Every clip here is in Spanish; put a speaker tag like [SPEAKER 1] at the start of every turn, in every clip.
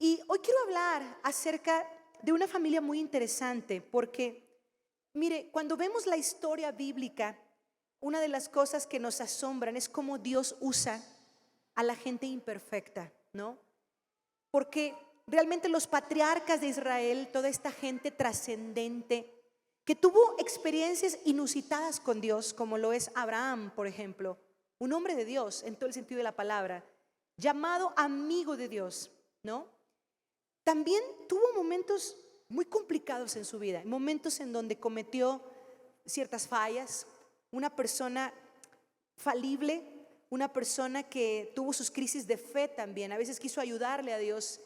[SPEAKER 1] Y hoy quiero hablar acerca de una familia muy interesante, porque, mire, cuando vemos la historia bíblica, una de las cosas que nos asombran es cómo Dios usa a la gente imperfecta, ¿no? Porque realmente los patriarcas de Israel, toda esta gente trascendente, que tuvo experiencias inusitadas con Dios, como lo es Abraham, por ejemplo, un hombre de Dios en todo el sentido de la palabra, llamado amigo de Dios, ¿no? También tuvo momentos muy complicados en su vida, momentos en donde cometió ciertas fallas, una persona falible, una persona que tuvo sus crisis de fe también, a veces quiso ayudarle a Dios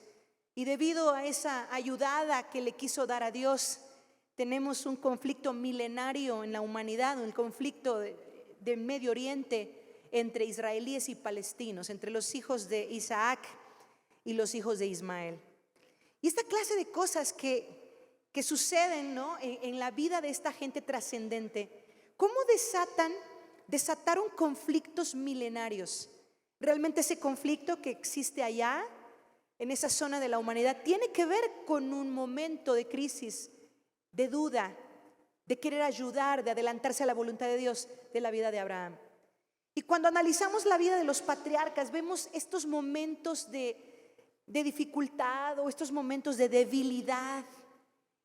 [SPEAKER 1] y debido a esa ayudada que le quiso dar a Dios, tenemos un conflicto milenario en la humanidad, un conflicto de Medio Oriente entre israelíes y palestinos, entre los hijos de Isaac y los hijos de Ismael. Y esta clase de cosas que suceden, ¿no?, en la vida de esta gente trascendente, ¿cómo desataron conflictos milenarios? Realmente ese conflicto que existe allá, en esa zona de la humanidad, tiene que ver con un momento de crisis, de duda, de querer ayudar, de adelantarse a la voluntad de Dios de la vida de Abraham. Y cuando analizamos la vida de los patriarcas, vemos estos momentos de dificultad o estos momentos de debilidad.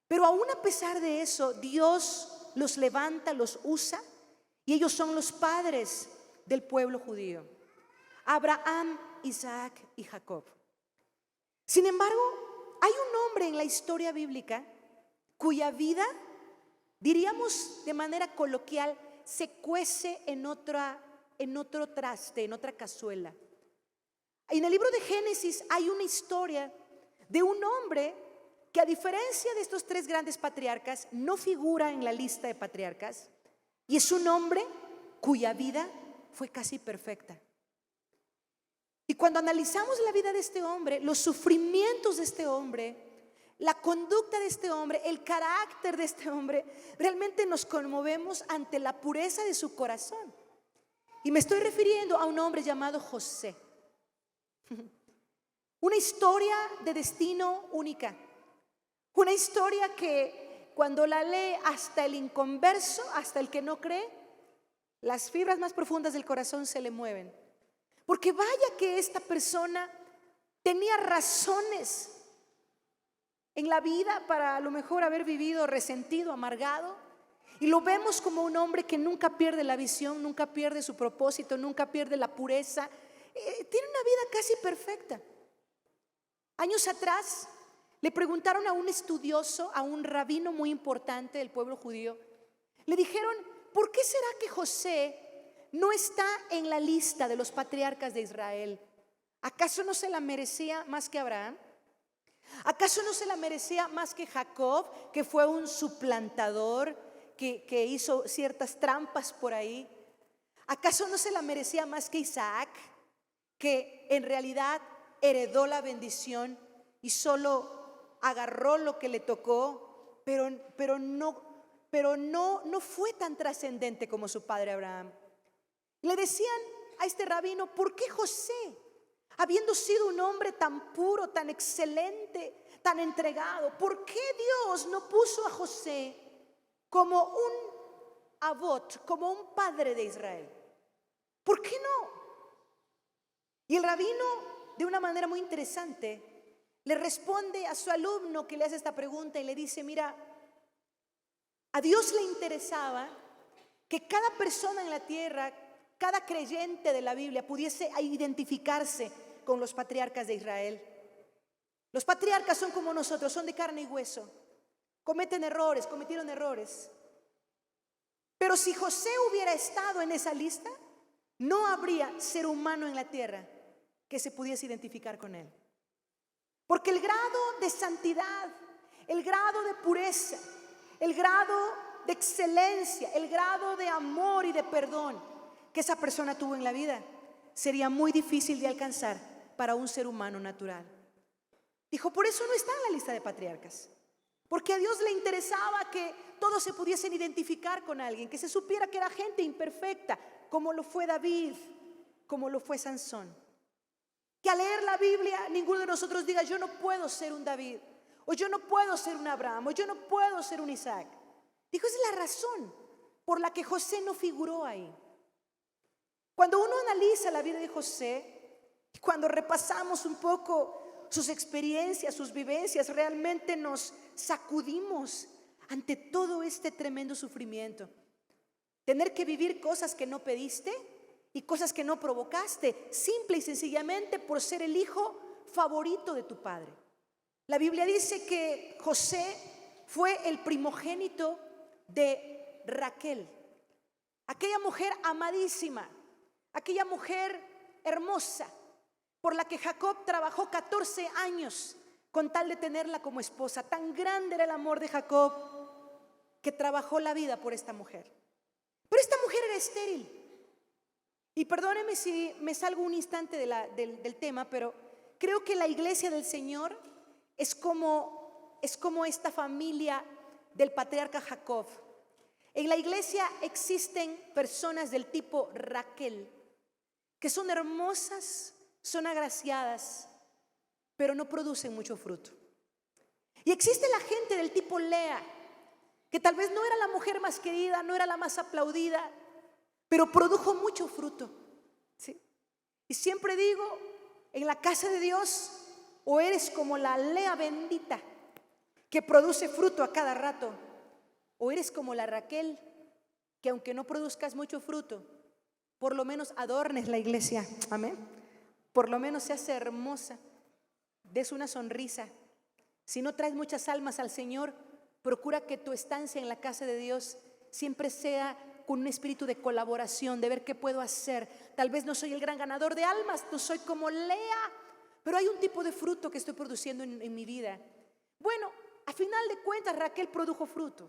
[SPEAKER 1] Pero aún a pesar de eso, Dios los levanta, los usa y ellos son los padres del pueblo judío. Abraham, Isaac y Jacob. Sin embargo, hay un hombre en la historia bíblica cuya vida, diríamos de manera coloquial, se cuece en otro traste, en otra cazuela. En el libro de Génesis hay una historia de un hombre que, a diferencia de estos tres grandes patriarcas, no figura en la lista de patriarcas, y es un hombre cuya vida fue casi perfecta. Y cuando analizamos la vida de este hombre, los sufrimientos de este hombre, la conducta de este hombre, el carácter de este hombre, realmente nos conmovemos ante la pureza de su corazón. Y me estoy refiriendo a un hombre llamado José. Una historia de destino única. Una historia que cuando la lee hasta el inconverso, hasta el que no cree, las fibras más profundas del corazón se le mueven. Porque vaya que esta persona tenía razones en la vida para a lo mejor haber vivido resentido, amargado. Y lo vemos como un hombre que nunca pierde la visión, nunca pierde su propósito, nunca pierde la pureza. Tiene una vida casi perfecta. Años atrás le preguntaron a un estudioso, a un rabino muy importante del pueblo judío, le dijeron: ¿por qué será que José no está en la lista de los patriarcas de Israel? ¿Acaso no se la merecía más que Abraham? ¿Acaso no se la merecía más que Jacob, que fue un suplantador, que hizo ciertas trampas por ahí? ¿Acaso no se la merecía más que Isaac, que en realidad heredó la bendición y solo agarró lo que le tocó, pero no fue tan trascendente como su padre Abraham? Le decían a este rabino: ¿por qué José, habiendo sido un hombre tan puro, tan excelente, tan entregado, por qué Dios no puso a José como un avot, como un padre de Israel? ¿Por qué no? Y el rabino, de una manera muy interesante, le responde a su alumno que le hace esta pregunta y le dice: mira, a Dios le interesaba que cada persona en la tierra, cada creyente de la Biblia pudiese identificarse con los patriarcas de Israel. Los patriarcas son como nosotros, son de carne y hueso, cometen errores, cometieron errores. Pero si José hubiera estado en esa lista, no habría ser humano en la tierra que se pudiese identificar con él. Porque el grado de santidad, el grado de pureza, el grado de excelencia, el grado de amor y de perdón que esa persona tuvo en la vida sería muy difícil de alcanzar para un ser humano natural. Dijo: por eso no está en la lista de patriarcas, porque a Dios le interesaba que todos se pudiesen identificar con alguien, que se supiera que era gente imperfecta, como lo fue David, como lo fue Sansón. Que al leer la Biblia ninguno de nosotros diga, yo no puedo ser un David, o yo no puedo ser un Abraham, o yo no puedo ser un Isaac. Dijo, esa es la razón por la que José no figuró ahí. Cuando uno analiza la vida de José, cuando repasamos un poco sus experiencias, sus vivencias, realmente nos sacudimos ante todo este tremendo sufrimiento. Tener que vivir cosas que no pediste y cosas que no provocaste, simple y sencillamente por ser el hijo favorito de tu padre. La Biblia dice que José fue el primogénito de Raquel, aquella mujer amadísima, aquella mujer hermosa, por la que Jacob trabajó 14 años con tal de tenerla como esposa. Tan grande era el amor de Jacob que trabajó la vida por esta mujer. Pero esta mujer era estéril. Y perdónenme si me salgo un instante del tema, pero creo que la iglesia del Señor es como esta familia del patriarca Jacob. En la iglesia existen personas del tipo Raquel, que son hermosas, son agraciadas, pero no producen mucho fruto. Y existe la gente del tipo Lea, que tal vez no era la mujer más querida, no era la más aplaudida, pero produjo mucho fruto, ¿sí? Y siempre digo, en la casa de Dios, o eres como la Lea bendita, que produce fruto a cada rato, o eres como la Raquel, que aunque no produzcas mucho fruto, por lo menos adornes la iglesia, amén. Por lo menos seas hermosa, des una sonrisa. Si no traes muchas almas al Señor, procura que tu estancia en la casa de Dios siempre sea con un espíritu de colaboración, de ver qué puedo hacer. Tal vez no soy el gran ganador de almas, no soy como Lea, pero hay un tipo de fruto que estoy produciendo en mi vida. Bueno, a final de cuentas Raquel produjo fruto.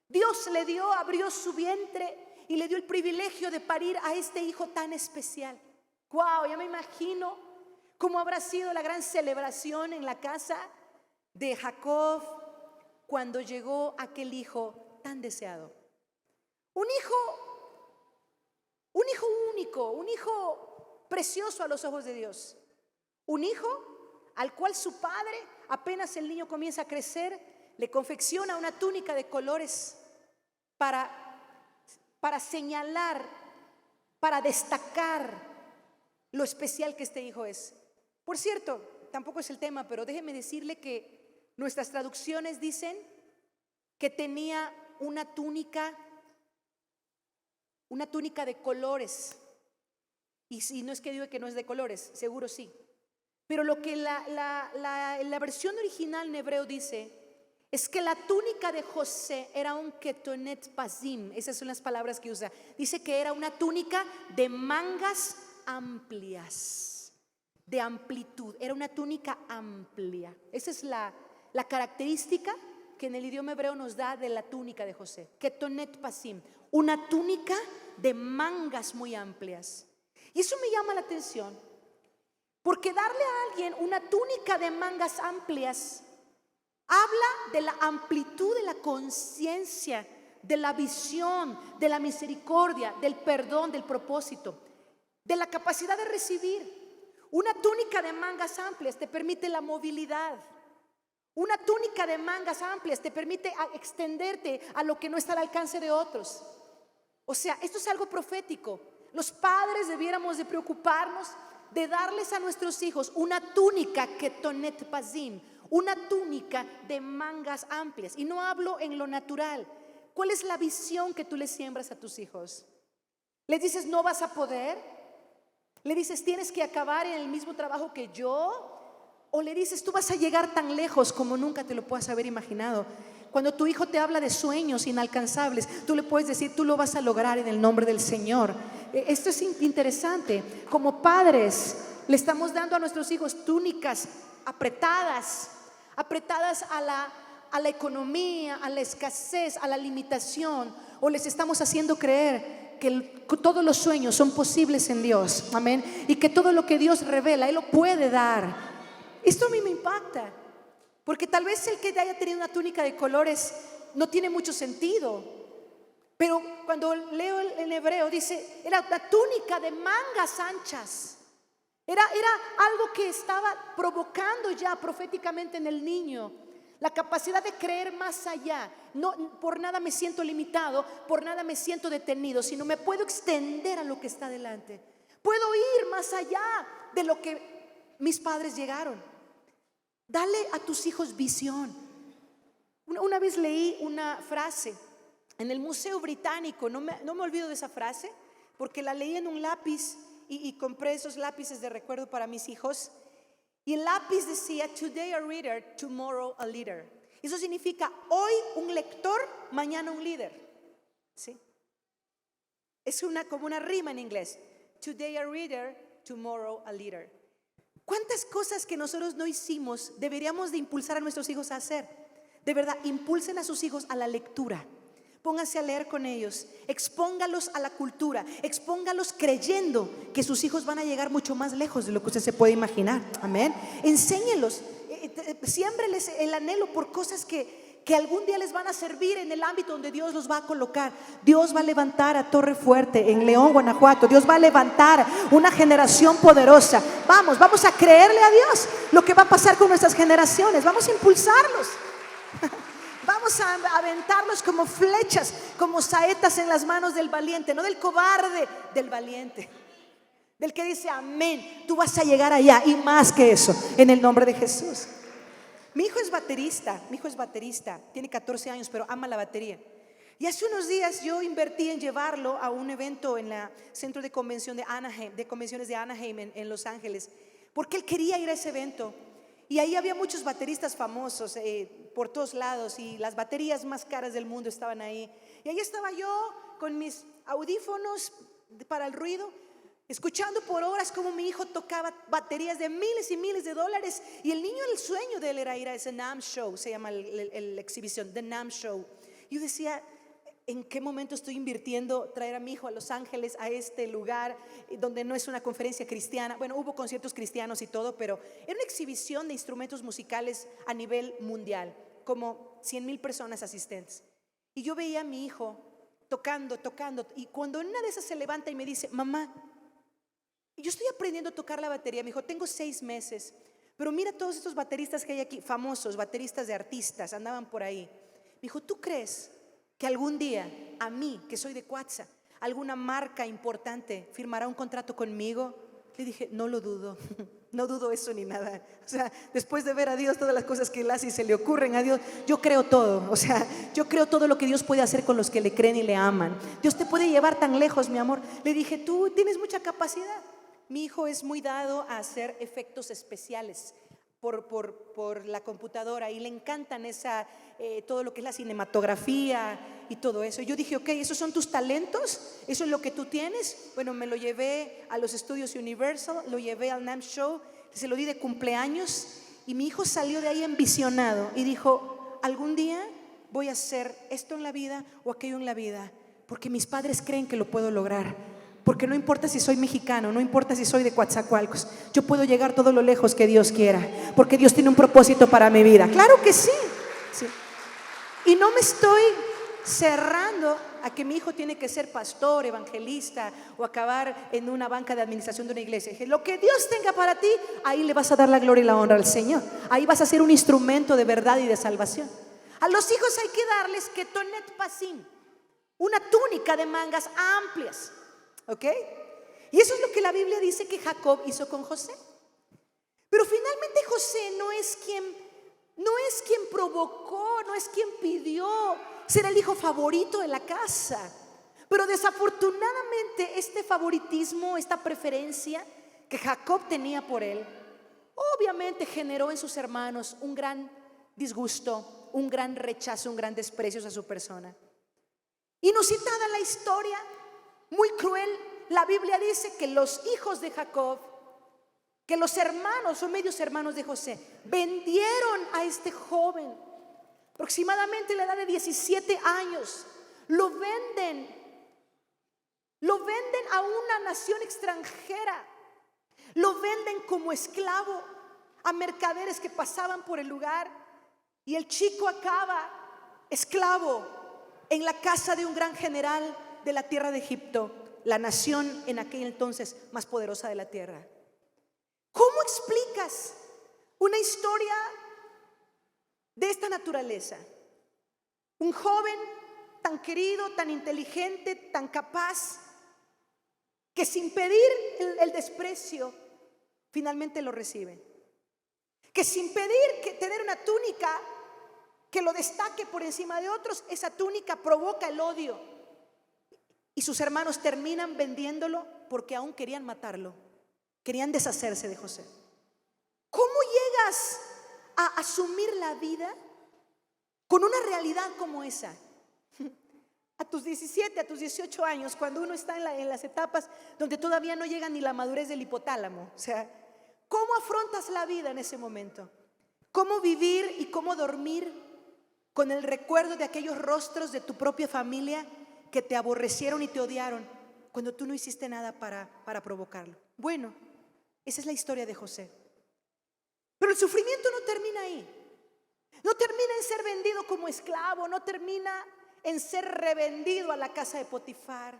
[SPEAKER 1] Dios le dio, abrió su vientre y le dio el privilegio de parir a este hijo tan especial. Wow, ya me imagino cómo habrá sido la gran celebración en la casa de Jacob cuando llegó aquel hijo tan deseado. Un hijo único, un hijo precioso a los ojos de Dios. Un hijo al cual su padre, apenas el niño comienza a crecer, le confecciona una túnica de colores para señalar, para destacar lo especial que este hijo es. Por cierto, tampoco es el tema, pero déjeme decirle que nuestras traducciones dicen que tenía una túnica de colores. Y si no es que digo que no es de colores, seguro sí. Pero lo que la versión original en hebreo dice es que la túnica de José era un ketonet pazim. Esas son las palabras que usa. Dice que era una túnica de mangas amplias, de amplitud. Era una túnica amplia. Esa es la característica que en el idioma hebreo nos da de la túnica de José. Ketonet pazim, una túnica de mangas muy amplias. Y eso me llama la atención, porque darle a alguien una túnica de mangas amplias habla de la amplitud de la conciencia, de la visión, de la misericordia, del perdón, del propósito, de la capacidad de recibir. Una túnica de mangas amplias te permite la movilidad. Una túnica de mangas amplias te permite extenderte a lo que no está al alcance de otros. O sea, esto es algo profético. Los padres debiéramos de preocuparnos de darles a nuestros hijos una túnica ketonet pazim, una túnica de mangas amplias. Y no hablo en lo natural. ¿Cuál es la visión que tú le siembras a tus hijos? ¿Les dices no vas a poder? ¿Le dices tienes que acabar en el mismo trabajo que yo? ¿O le dices tú vas a llegar tan lejos como nunca te lo puedas haber imaginado? Cuando tu hijo te habla de sueños inalcanzables, tú le puedes decir tú lo vas a lograr en el nombre del Señor. Esto es interesante. Como padres le estamos dando a nuestros hijos túnicas apretadas a la economía, a la escasez, a la limitación, o les estamos haciendo creer que todos los sueños son posibles en Dios, amén, y que todo lo que Dios revela, Él lo puede dar. Esto a mí me impacta, porque tal vez el que haya tenido una túnica de colores no tiene mucho sentido, pero cuando leo en hebreo dice, era una túnica de mangas anchas. Era algo que estaba provocando ya proféticamente en el niño la capacidad de creer más allá. No, por nada me siento limitado, por nada me siento detenido, sino me puedo extender a lo que está delante. Puedo ir más allá de lo que mis padres llegaron. Dale a tus hijos visión. Una vez leí una frase en el Museo Británico, no me olvido de esa frase, porque la leí en un lápiz y compré esos lápices de recuerdo para mis hijos. Y el lápiz decía: today a reader, tomorrow a leader. Eso significa hoy un lector, mañana un líder. ¿Sí? Es como una rima en inglés. Today a reader, tomorrow a leader. ¿Cuántas cosas que nosotros no hicimos deberíamos de impulsar a nuestros hijos a hacer? De verdad, impulsen a sus hijos a la lectura. Pónganse a leer con ellos, expóngalos a la cultura, expóngalos creyendo que sus hijos van a llegar mucho más lejos de lo que usted se puede imaginar. Amén. Enséñelos, siémbreles el anhelo por cosas que algún día les van a servir en el ámbito donde Dios los va a colocar. Dios va a levantar a Torre Fuerte en León, Guanajuato. Dios va a levantar una generación poderosa. Vamos a creerle a Dios lo que va a pasar con nuestras generaciones. Vamos a impulsarlos. Vamos a aventarlos como flechas, como saetas en las manos del valiente, no del cobarde, del valiente, del que dice amén. Tú vas a llegar allá y más que eso, en el nombre de Jesús. Mi hijo es baterista, tiene 14 años, pero ama la batería. Y hace unos días yo invertí en llevarlo a un evento en el centro de convención de convenciones de Anaheim en Los Ángeles, porque él quería ir a ese evento. Y ahí había muchos bateristas famosos por todos lados, y las baterías más caras del mundo estaban ahí. Y ahí estaba yo con mis audífonos para el ruido, escuchando por horas cómo mi hijo tocaba baterías de miles y miles de dólares. Y el niño, el sueño de él era ir a ese NAMM Show, se llama la exhibición, The NAMM Show. Y yo decía: ¿en qué momento estoy invirtiendo traer a mi hijo a Los Ángeles, a este lugar donde no es una conferencia cristiana? Bueno, hubo conciertos cristianos y todo, pero era una exhibición de instrumentos musicales a nivel mundial, como 100,000 personas asistentes. Y yo veía a mi hijo tocando, y cuando en una de esas se levanta y me dice: mamá, yo estoy aprendiendo a tocar la batería. Me dijo: tengo 6 meses, pero mira todos estos bateristas que hay aquí, famosos, bateristas de artistas, andaban por ahí. Me dijo: ¿tú crees que algún día a mí, que soy de Cuatza, alguna marca importante firmará un contrato conmigo? Le dije: no lo dudo, no dudo eso ni nada. O sea, después de ver a Dios todas las cosas que Él hace y se le ocurren a Dios, yo creo todo. O sea, yo creo todo lo que Dios puede hacer con los que le creen y le aman. Dios te puede llevar tan lejos, mi amor. Le dije: tú tienes mucha capacidad. Mi hijo es muy dado a hacer efectos especiales por la computadora, y le encantan todo lo que es la cinematografía y todo eso. Y yo dije: ok, ¿esos son tus talentos? ¿Eso es lo que tú tienes? Bueno, me lo llevé a los estudios Universal, lo llevé al NAMM Show, se lo di de cumpleaños, y mi hijo salió de ahí envisionado y dijo: algún día voy a hacer esto en la vida o aquello en la vida, porque mis padres creen que lo puedo lograr. Porque no importa si soy mexicano, no importa si soy de Coatzacoalcos, yo puedo llegar todo lo lejos que Dios quiera, porque Dios tiene un propósito para mi vida. Claro que sí, sí. Y no me estoy cerrando a que mi hijo tiene que ser pastor, evangelista o acabar en una banca de administración de una iglesia. Dije: lo que Dios tenga para ti, ahí le vas a dar la gloria y la honra al Señor. Ahí vas a ser un instrumento de verdad y de salvación. A los hijos hay que darles ketonet pasim, una túnica de mangas amplias. ¿Ok? Y eso es lo que la Biblia dice que Jacob hizo con José. Pero finalmente José no es quien provocó, no es quien pidió ser el hijo favorito de la casa. Pero desafortunadamente este favoritismo, esta preferencia que Jacob tenía por él, obviamente generó en sus hermanos un gran disgusto, un gran rechazo, un gran desprecio a su persona. Inusitada la historia, muy cruel, la Biblia dice que los hijos de Jacob, que los hermanos o medios hermanos de José, vendieron a este joven, aproximadamente la edad de 17 años, lo venden a una nación extranjera, lo venden como esclavo a mercaderes que pasaban por el lugar, y el chico acaba esclavo en la casa de un gran general de la tierra de Egipto, la nación en aquel entonces más poderosa de la tierra. Lucas, una historia de esta naturaleza. Un joven tan querido, tan inteligente, tan capaz, que sin pedir el desprecio, finalmente lo recibe. Que sin pedir que tener una túnica que lo destaque por encima de otros, esa túnica provoca el odio. Y sus hermanos terminan vendiéndolo porque aún querían matarlo. Querían deshacerse de José. ¿Cómo llegas a asumir la vida con una realidad como esa? A tus 17, a tus 18 años, cuando uno está en las etapas donde todavía no llega ni la madurez del hipotálamo. O sea, ¿cómo afrontas la vida en ese momento? ¿Cómo vivir y cómo dormir con el recuerdo de aquellos rostros de tu propia familia que te aborrecieron y te odiaron cuando tú no hiciste nada para provocarlo? Bueno, esa es la historia de José. Pero el sufrimiento no termina ahí. No termina en ser vendido como esclavo, no termina en ser revendido a la casa de Potifar,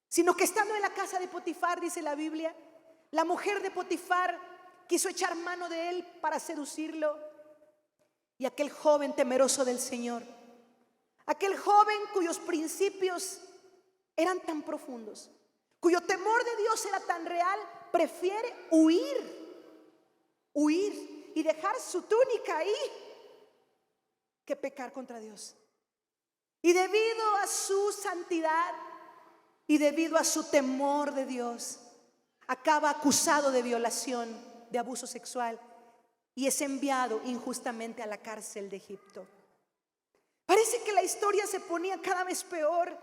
[SPEAKER 1] sino que estando en la casa de Potifar, dice la Biblia, la mujer de Potifar quiso echar mano de él para seducirlo. Y aquel joven temeroso del Señor, aquel joven cuyos principios eran tan profundos, cuyo temor de Dios era tan real, prefiere huir y dejar su túnica ahí que pecar contra Dios. Y debido a su santidad y debido a su temor de Dios, acaba acusado de violación, de abuso sexual, y es enviado injustamente a la cárcel de Egipto. Parece que la historia se ponía cada vez peor.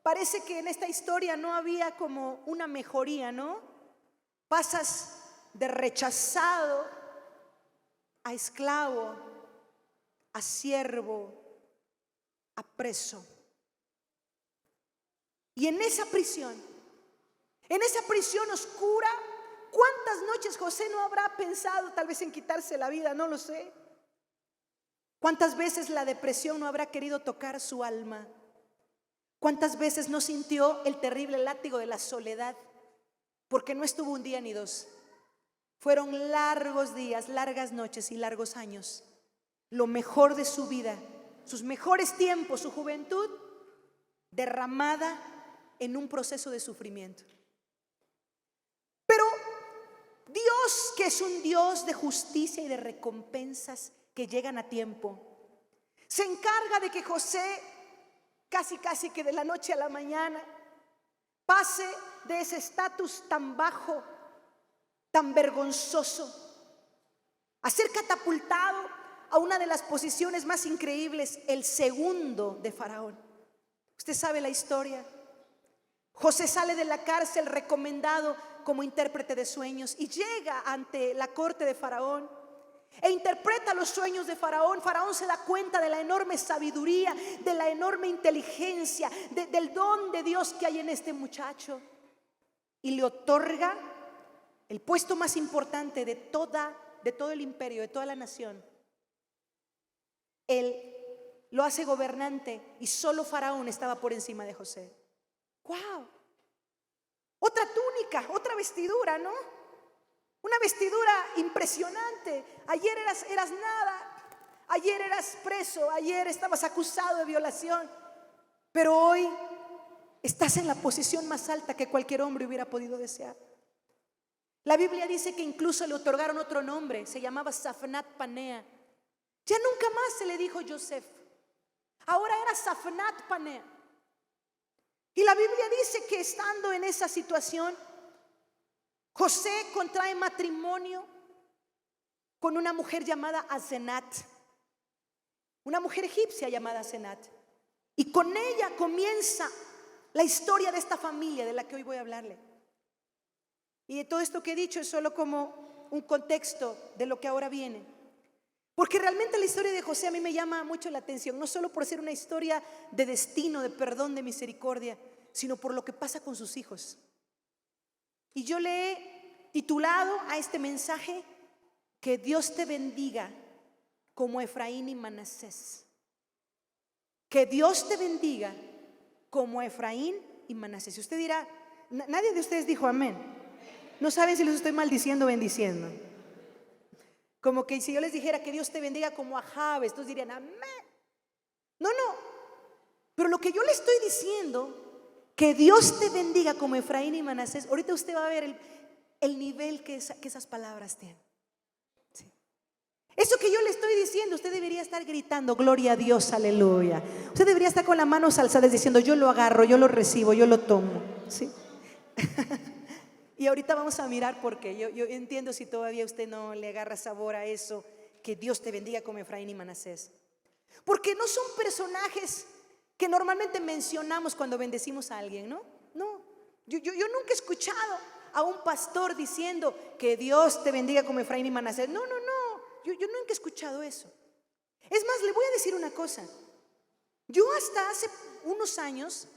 [SPEAKER 1] Parece que en esta historia no había como una mejoría, ¿no? Pasas de rechazado a esclavo, a siervo, a preso. Y en esa prisión oscura, ¿cuántas noches José no habrá pensado tal vez en quitarse la vida? No lo sé. ¿Cuántas veces la depresión no habrá querido tocar su alma? ¿Cuántas veces no sintió el terrible látigo de la soledad? Porque no estuvo un día ni dos. Fueron largos días, largas noches y largos años. Lo mejor de su vida, sus mejores tiempos, su juventud, derramada en un proceso de sufrimiento. Pero Dios, que es un Dios de justicia y de recompensas que llegan a tiempo, se encarga de que José casi que de la noche a la mañana pase de ese estatus tan bajo, tan vergonzoso, a ser catapultado a una de las posiciones más increíbles, el segundo de Faraón. Usted sabe la historia. José sale de la cárcel recomendado como intérprete de sueños y llega ante la corte de Faraón e interpreta los sueños de Faraón. Faraón se da cuenta de la enorme sabiduría, de la enorme inteligencia, del don de Dios que hay en este muchacho, y le otorga el puesto más importante de todo el imperio, de toda la nación. Él lo hace gobernante y solo Faraón estaba por encima de José. ¡Wow! Otra túnica, otra vestidura, ¿no? Una vestidura impresionante. Ayer eras nada, ayer eras preso, ayer estabas acusado de violación, pero hoy estás en la posición más alta que cualquier hombre hubiera podido desear. La Biblia dice que incluso le otorgaron otro nombre, se llamaba Safnat Panea. Ya nunca más se le dijo Joseph, ahora era Safnat Panea. Y la Biblia dice que estando en esa situación, José contrae matrimonio con una mujer llamada Asenat, una mujer egipcia llamada Asenat, y con ella comienza la historia de esta familia de la que hoy voy a hablarle. Y de todo esto que he dicho es solo como un contexto de lo que ahora viene, porque realmente la historia de José a mí me llama mucho la atención, no solo por ser una historia de destino, de perdón, de misericordia, sino por lo que pasa con sus hijos. Y yo le he titulado a este mensaje: que Dios te bendiga como Efraín y Manasés. Que Dios te bendiga como Efraín y Manasés. Y usted dirá, nadie de ustedes dijo amén. No saben si los estoy maldiciendo o bendiciendo. Como que si yo les dijera que Dios te bendiga como a Jabes, todos dirían amén. No, no. Pero lo que yo le estoy diciendo, que Dios te bendiga como Efraín y Manasés, ahorita usted va a ver el nivel que esas palabras tienen. Sí. Eso que yo le estoy diciendo, usted debería estar gritando, gloria a Dios, aleluya. Usted debería estar con las manos alzadas diciendo, yo lo agarro, yo lo recibo, yo lo tomo. ¿Sí? Y ahorita vamos a mirar por qué. Yo entiendo si todavía usted no le agarra sabor a eso, que Dios te bendiga como Efraín y Manasés. Porque no son personajes que normalmente mencionamos cuando bendecimos a alguien, ¿no? No, yo nunca he escuchado a un pastor diciendo que Dios te bendiga como Efraín y Manasés. No, no, no, yo nunca he escuchado eso. Es más, le voy a decir una cosa. Yo hasta hace unos años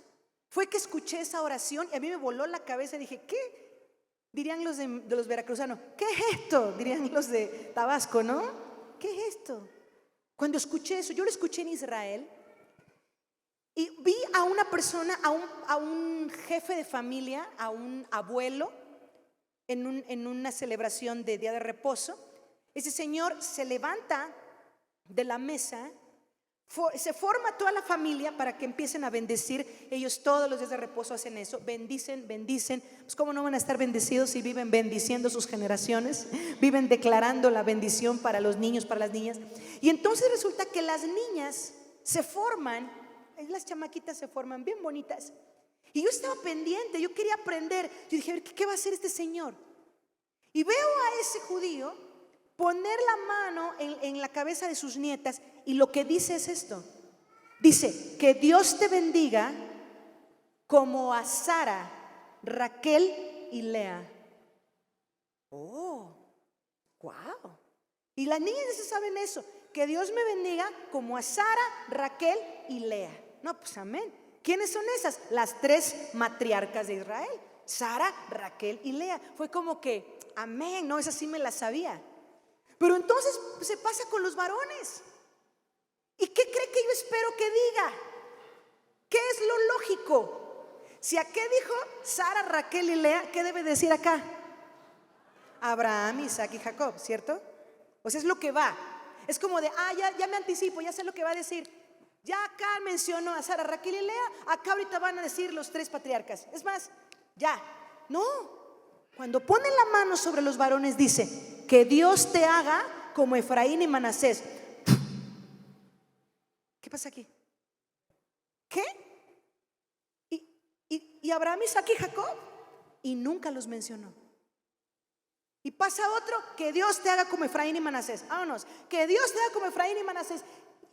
[SPEAKER 1] fue que escuché esa oración y a mí me voló la cabeza y dije, ¿qué? Dirían los de los veracruzanos, ¿qué es esto? Dirían los de Tabasco, ¿no? ¿Qué es esto? Cuando escuché eso, yo lo escuché en Israel y vi a una persona, a un jefe de familia, a un abuelo, en una celebración de Día de Reposo. Ese señor se levanta de la mesa, se forma toda la familia para que empiecen a bendecir. Ellos todos los días de reposo hacen eso, bendicen. Pues cómo no van a estar bendecidos si viven bendiciendo sus generaciones, viven declarando la bendición para los niños, para las niñas. Y entonces resulta que las niñas se forman, las chamaquitas se forman bien bonitas. Y yo estaba pendiente, yo quería aprender. Yo dije, a ver, ¿qué va a hacer este señor? Y veo a ese judío poner la mano en la cabeza de sus nietas y lo que dice es esto. Dice, que Dios te bendiga como a Sara, Raquel y Lea. Oh, wow. Y las niñas ya saben eso, que Dios me bendiga como a Sara, Raquel y Lea. No, pues amén. ¿Quiénes son esas? Las 3 matriarcas de Israel, Sara, Raquel y Lea. Fue como que, amén, no, esa sí me la sabía. Pero entonces se pasa con los varones. ¿Y qué cree que yo espero que diga? ¿Qué es lo lógico? Si aquí dijo Sara, Raquel y Lea, ¿qué debe decir acá? Abraham, Isaac y Jacob, ¿cierto? O sea, es lo que va. Es como de, ya me anticipo, ya sé lo que va a decir. Ya acá mencionó a Sara, Raquel y Lea, acá ahorita van a decir los 3 patriarcas. Es más, ya. No. Cuando pone la mano sobre los varones dice, que Dios te haga como Efraín y Manasés. ¿Qué pasa aquí? ¿Qué? Y Abraham, Isaac y Jacob. Y nunca los mencionó. Y pasa otro, que Dios te haga como Efraín y Manasés. Vámonos, que Dios te haga como Efraín y Manasés.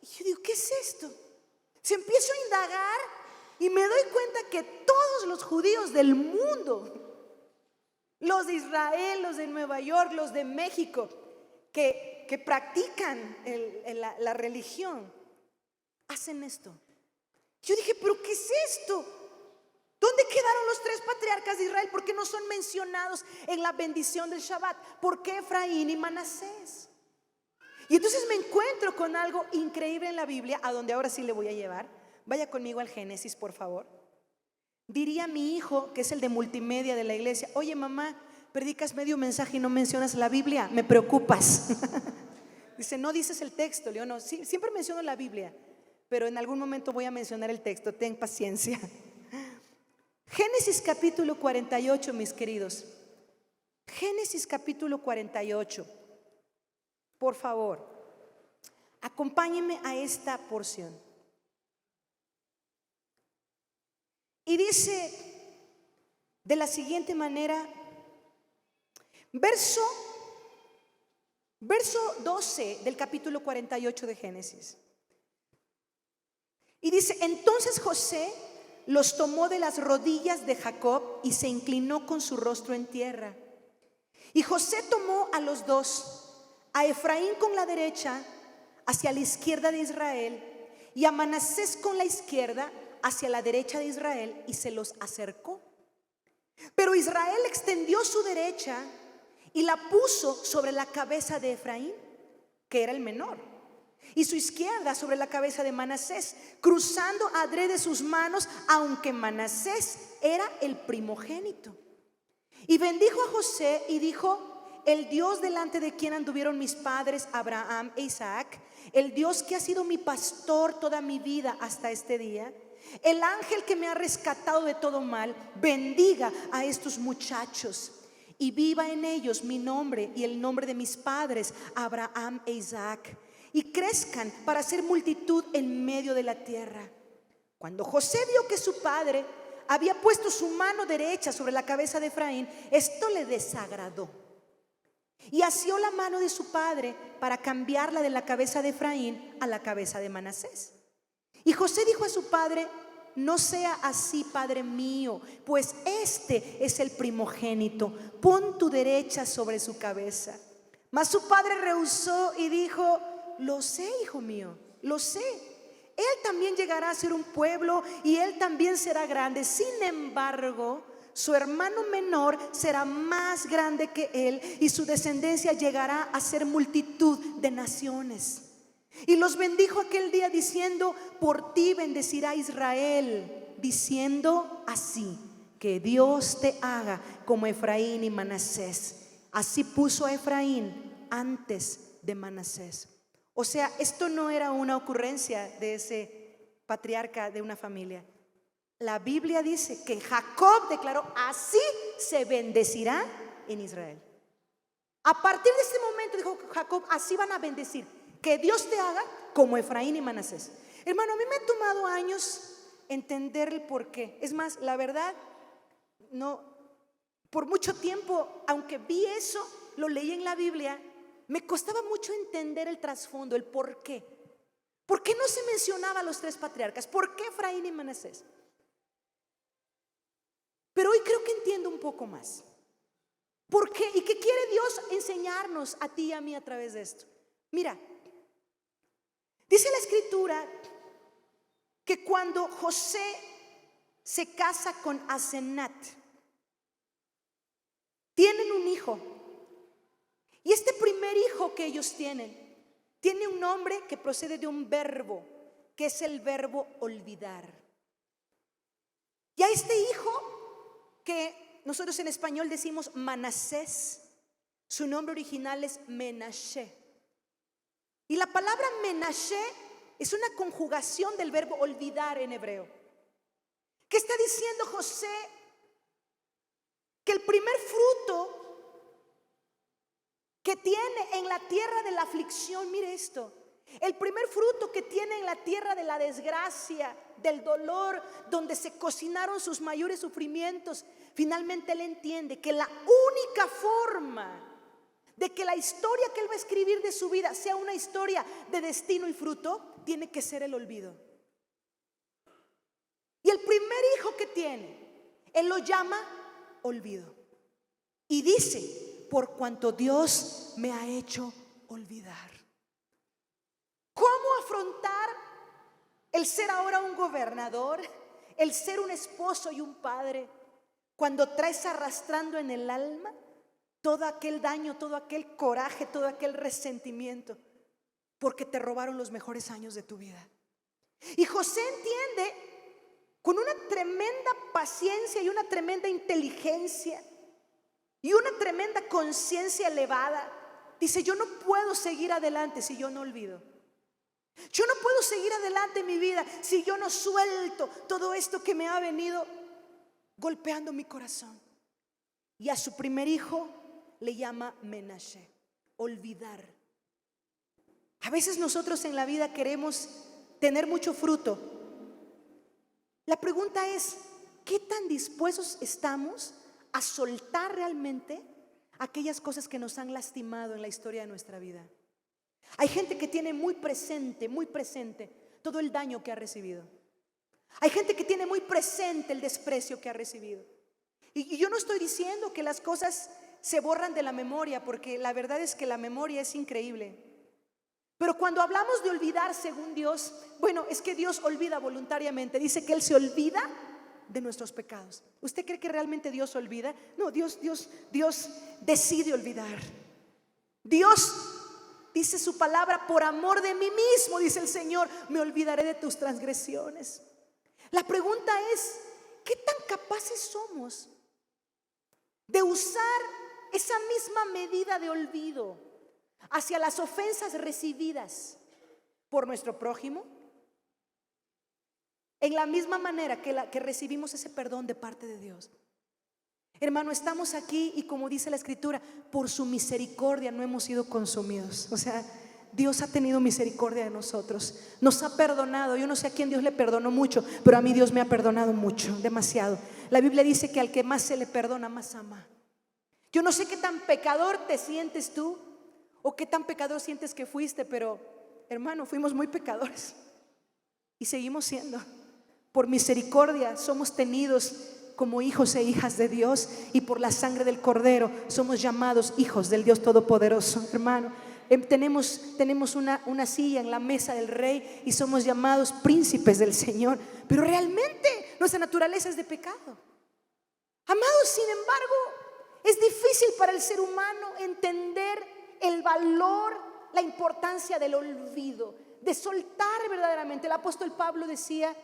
[SPEAKER 1] Y yo digo, ¿qué es esto? Si empiezo a indagar y me doy cuenta que todos los judíos del mundo, los de Israel, los de Nueva York, los de México, que practican la religión, hacen esto. Yo dije, ¿pero qué es esto? ¿Dónde quedaron los 3 patriarcas de Israel? ¿Por qué no son mencionados en la bendición del Shabbat? ¿Por qué Efraín y Manasés? Y entonces me encuentro con algo increíble en la Biblia, a donde ahora sí le voy a llevar. Vaya conmigo al Génesis, por favor. Diría mi hijo, que es el de multimedia de la iglesia, oye mamá, predicas medio mensaje y no mencionas la Biblia, me preocupas. Dice, no dices el texto. Le digo, no, sí, siempre menciono la Biblia, pero en algún momento voy a mencionar el texto, ten paciencia. Génesis capítulo 48, mis queridos. Génesis capítulo 48. Por favor, acompáñenme a esta porción. Y dice de la siguiente manera, verso 12 del capítulo 48 de Génesis. Y dice, entonces José los tomó de las rodillas de Jacob y se inclinó con su rostro en tierra. Y José tomó a los 2, a Efraín con la derecha hacia la izquierda de Israel y a Manasés con la izquierda hacia la derecha de Israel, y se los acercó. Pero Israel extendió su derecha y la puso sobre la cabeza de Efraín, que era el menor, y su izquierda sobre la cabeza de Manasés, cruzando adrede sus manos, aunque Manasés era el primogénito. Y bendijo a José y dijo, el Dios delante de quien anduvieron mis padres Abraham e Isaac, el Dios que ha sido mi pastor toda mi vida hasta este día, el ángel que me ha rescatado de todo mal, bendiga a estos muchachos y viva en ellos mi nombre y el nombre de mis padres Abraham e Isaac, y crezcan para ser multitud en medio de la tierra. Cuando José vio que su padre había puesto su mano derecha sobre la cabeza de Efraín, esto le desagradó y asió la mano de su padre para cambiarla de la cabeza de Efraín a la cabeza de Manasés. Y José dijo a su padre: no sea así, padre mío, pues este es el primogénito, pon tu derecha sobre su cabeza. Mas su padre rehusó y dijo: lo sé, hijo mío, lo sé. Él también llegará a ser un pueblo y él también será grande. Sin embargo, su hermano menor será más grande que él y su descendencia llegará a ser multitud de naciones. Y los bendijo aquel día diciendo: por ti bendecirá Israel, diciendo así: que Dios te haga como Efraín y Manasés. Así puso a Efraín antes de Manasés. O sea, esto no era una ocurrencia de ese patriarca de una familia. La Biblia dice que Jacob declaró: así se bendecirá en Israel. A partir de ese momento dijo Jacob: así van a bendecir, que Dios te haga como Efraín y Manasés. Hermano, a mí me ha tomado años entender el porqué. Es más, la verdad, no, por mucho tiempo, aunque vi eso, lo leí en la Biblia, me costaba mucho entender el trasfondo, el porqué. ¿Por qué no se mencionaba a los tres patriarcas? ¿Por qué Efraín y Manasés? Pero hoy creo que entiendo un poco más. ¿Por qué? ¿Y qué quiere Dios enseñarnos a ti y a mí a través de esto? Mira, dice la escritura que cuando José se casa con Asenat, tienen un hijo. Y este primer hijo que ellos tienen, tiene un nombre que procede de un verbo, que es el verbo olvidar. Y a este hijo, que nosotros en español decimos Manasés, su nombre original es Menashe. Y la palabra Menashe es una conjugación del verbo olvidar en hebreo. ¿Qué está diciendo José? Que el primer fruto que tiene en la tierra de la aflicción, mire esto, el primer fruto que tiene en la tierra de la desgracia, del dolor, donde se cocinaron sus mayores sufrimientos, finalmente él entiende que la única forma de que la historia que él va a escribir de su vida sea una historia de destino y fruto, tiene que ser el olvido. Y el primer hijo que tiene, él lo llama olvido. Y dice: por cuanto Dios me ha hecho olvidar. ¿Cómo afrontar el ser ahora un gobernador, el ser un esposo y un padre, cuando traes arrastrando en el alma todo aquel daño, todo aquel coraje, todo aquel resentimiento, porque te robaron los mejores años de tu vida? Y José entiende con una tremenda paciencia y una tremenda inteligencia y una tremenda conciencia elevada. Dice: yo no puedo seguir adelante si yo no olvido. Yo no puedo seguir adelante en mi vida si yo no suelto todo esto que me ha venido golpeando mi corazón. Y a su primer hijo le llama Menashe, olvidar. A veces nosotros en la vida queremos tener mucho fruto. La pregunta es: ¿qué tan dispuestos estamos a soltar realmente aquellas cosas que nos han lastimado en la historia de nuestra vida? Hay gente que tiene muy presente todo el daño que ha recibido. Hay gente que tiene muy presente el desprecio que ha recibido. Y yo no estoy diciendo que las cosas se borran de la memoria, porque la verdad es que la memoria es increíble. Pero cuando hablamos de olvidar según Dios, bueno, es que Dios olvida voluntariamente. Dice que Él se olvida de nuestros pecados. ¿Usted cree que realmente Dios olvida? No, Dios decide olvidar. Dios dice su palabra: por amor de mí mismo, dice el Señor, me olvidaré de tus transgresiones. La pregunta es: ¿qué tan capaces somos de usar esa misma medida de olvido hacia las ofensas recibidas por nuestro prójimo, en la misma manera que recibimos ese perdón de parte de Dios. Hermano, estamos aquí y como dice la Escritura, por su misericordia no hemos sido consumidos. O sea, Dios ha tenido misericordia de nosotros, nos ha perdonado. Yo no sé a quién Dios le perdonó mucho, pero a mí Dios me ha perdonado mucho, demasiado. La Biblia dice que al que más se le perdona, más ama. Yo no sé qué tan pecador te sientes tú o qué tan pecador sientes que fuiste, pero hermano, fuimos muy pecadores y seguimos siendo. Por misericordia somos tenidos como hijos e hijas de Dios, y por la sangre del Cordero somos llamados hijos del Dios Todopoderoso. Hermano, tenemos una silla en la mesa del Rey y somos llamados príncipes del Señor, pero realmente nuestra naturaleza es de pecado. Amados, sin embargo, es difícil para el ser humano entender el valor, la importancia del olvido, de soltar verdaderamente. El apóstol Pablo decía: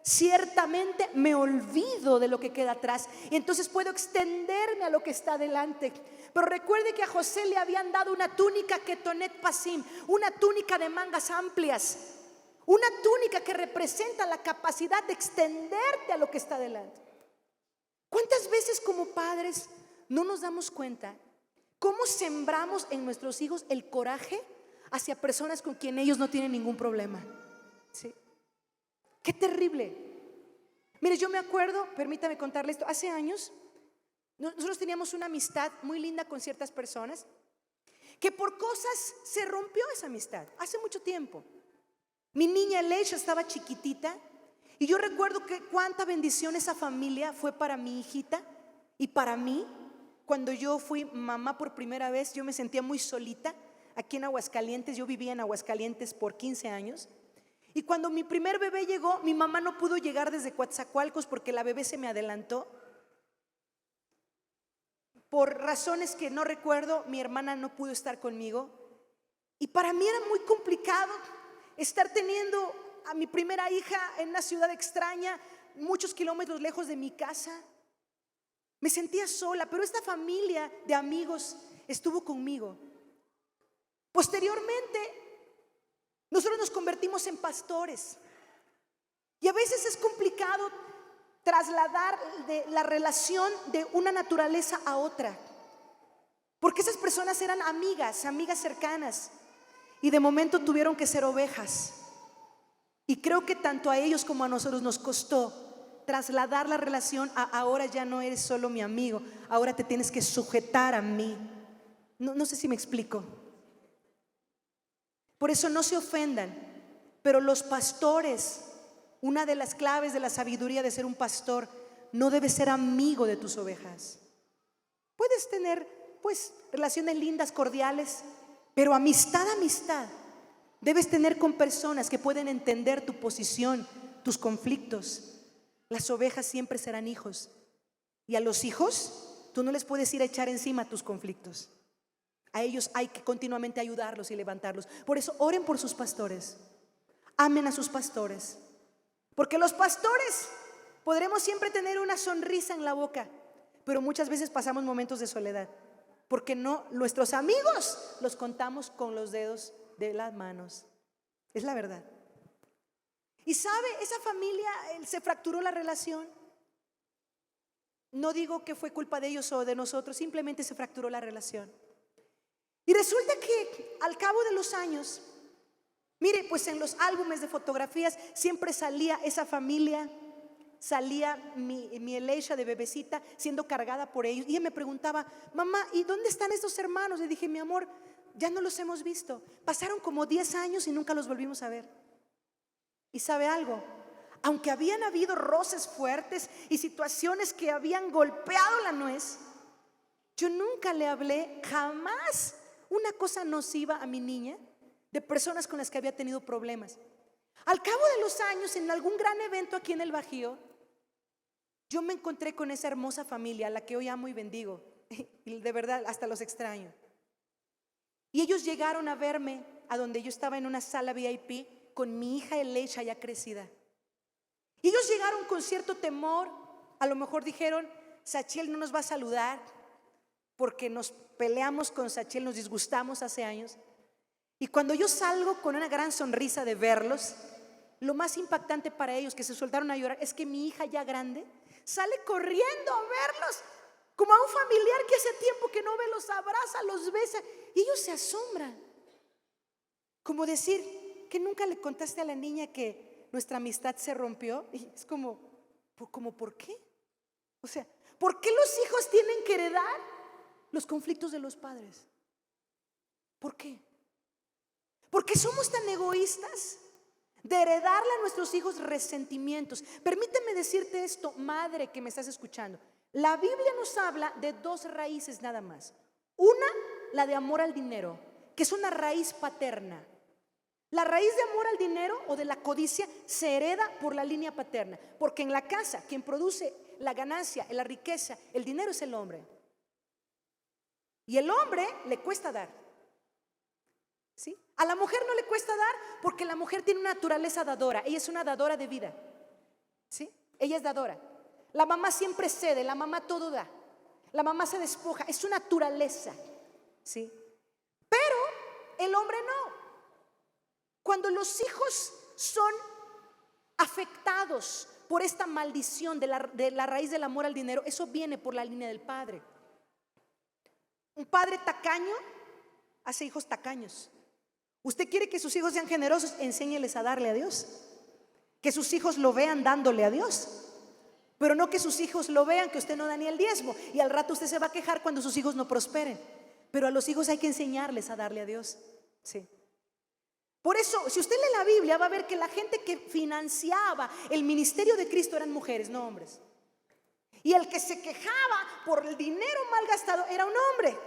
[SPEAKER 1] ciertamente me olvido de lo que queda atrás y entonces puedo extenderme a lo que está delante. Pero recuerde que a José le habían dado una túnica ketonet pasim, una túnica de mangas amplias, una túnica que representa la capacidad de extenderte a lo que está delante. ¿Cuántas veces como padres no nos damos cuenta cómo sembramos en nuestros hijos el coraje hacia personas con quien ellos no tienen ningún problema? ¿Sí? Qué terrible. Mire, yo me acuerdo, permítame contarle esto, hace años nosotros teníamos una amistad muy linda con ciertas personas que por cosas se rompió esa amistad, hace mucho tiempo. Mi niña Leisha estaba chiquitita y yo recuerdo que cuánta bendición esa familia fue para mi hijita y para mí. Cuando yo fui mamá por primera vez, yo me sentía muy solita aquí en Aguascalientes. Yo vivía en Aguascalientes por 15 años. Y cuando mi primer bebé llegó, mi mamá no pudo llegar desde Coatzacoalcos porque la bebé se me adelantó. Por razones que no recuerdo, mi hermana no pudo estar conmigo. Y para mí era muy complicado estar teniendo a mi primera hija en una ciudad extraña, muchos kilómetros lejos de mi casa. Me sentía sola, pero esta familia de amigos estuvo conmigo. Posteriormente, nosotros nos convertimos en pastores y a veces es complicado trasladar de la relación de una naturaleza a otra, porque esas personas eran amigas cercanas y de momento tuvieron que ser ovejas. Y creo que tanto a ellos como a nosotros nos costó trasladar la relación a ahora ya no eres solo mi amigo, ahora te tienes que sujetar a mí. No sé si me explico. Por eso no se ofendan, pero los pastores, una de las claves de la sabiduría de ser un pastor, no debes ser amigo de tus ovejas. Puedes tener pues relaciones lindas, cordiales, pero amistad, debes tener con personas que pueden entender tu posición, tus conflictos. Las ovejas siempre serán hijos, y a los hijos tú no les puedes ir a echar encima tus conflictos. A ellos hay que continuamente ayudarlos y levantarlos. Por eso oren por sus pastores, amen a sus pastores, porque los pastores podremos siempre tener una sonrisa en la boca, pero muchas veces pasamos momentos de soledad, porque nuestros amigos los contamos con los dedos de las manos. Es la verdad. Y sabe, esa familia se fracturó la relación. No digo que fue culpa de ellos o de nosotros, simplemente se fracturó la relación. Y resulta que al cabo de los años, mire, pues en los álbumes de fotografías siempre salía esa familia, salía mi Elisha de bebecita siendo cargada por ellos. Y ella me preguntaba: mamá, ¿y dónde están estos hermanos? Le dije: mi amor, ya no los hemos visto. Pasaron como 10 años y nunca los volvimos a ver. ¿Y sabe algo? Aunque habían habido roces fuertes y situaciones que habían golpeado la nuez, yo nunca le hablé jamás una cosa nociva a mi niña de personas con las que había tenido problemas. Al cabo de los años, en algún gran evento aquí en el Bajío, yo me encontré con esa hermosa familia, a la que hoy amo y bendigo, y de verdad hasta los extraño. Y ellos llegaron a verme a donde yo estaba en una sala VIP con mi hija Elisha ya crecida. Y ellos llegaron con cierto temor. A lo mejor dijeron: Sachiel no nos va a saludar, porque nos peleamos con Sachel, nos disgustamos hace años. Y cuando yo salgo con una gran sonrisa de verlos, lo más impactante para ellos, que se soltaron a llorar, es que mi hija ya grande sale corriendo a verlos, como a un familiar que hace tiempo que no ve, los abraza, los besa, y ellos se asombran. Como decir, que nunca le contaste a la niña que nuestra amistad se rompió. Y es como ¿por qué? O sea, ¿por qué los hijos tienen que heredar los conflictos de los padres? ¿Por qué? Porque somos tan egoístas de heredarle a nuestros hijos resentimientos. Permíteme decirte esto, madre que me estás escuchando. La Biblia nos habla de dos raíces nada más. Una, la de amor al dinero, que es una raíz paterna. La raíz de amor al dinero o de la codicia se hereda por la línea paterna, porque en la casa quien produce la ganancia, la riqueza, el dinero es el hombre. Y el hombre le cuesta dar. ¿Sí? A la mujer no le cuesta dar porque la mujer tiene una naturaleza dadora. Ella es una dadora de vida. ¿Sí? Ella es dadora. La mamá siempre cede, la mamá todo da. La mamá se despoja, es su naturaleza. ¿Sí? Pero el hombre no. Cuando los hijos son afectados por esta maldición de la raíz del amor al dinero, eso viene por la línea del padre. Un padre tacaño hace hijos tacaños. Usted quiere que sus hijos sean generosos, enséñeles a darle a Dios. Que sus hijos lo vean dándole a Dios. Pero no que sus hijos lo vean que usted no da ni el diezmo. Y al rato usted se va a quejar cuando sus hijos no prosperen. Pero a los hijos hay que enseñarles a darle a Dios. Sí. Por eso, si usted lee la Biblia, va a ver que la gente que financiaba el ministerio de Cristo eran mujeres, no hombres. Y el que se quejaba por el dinero mal gastado era un hombre.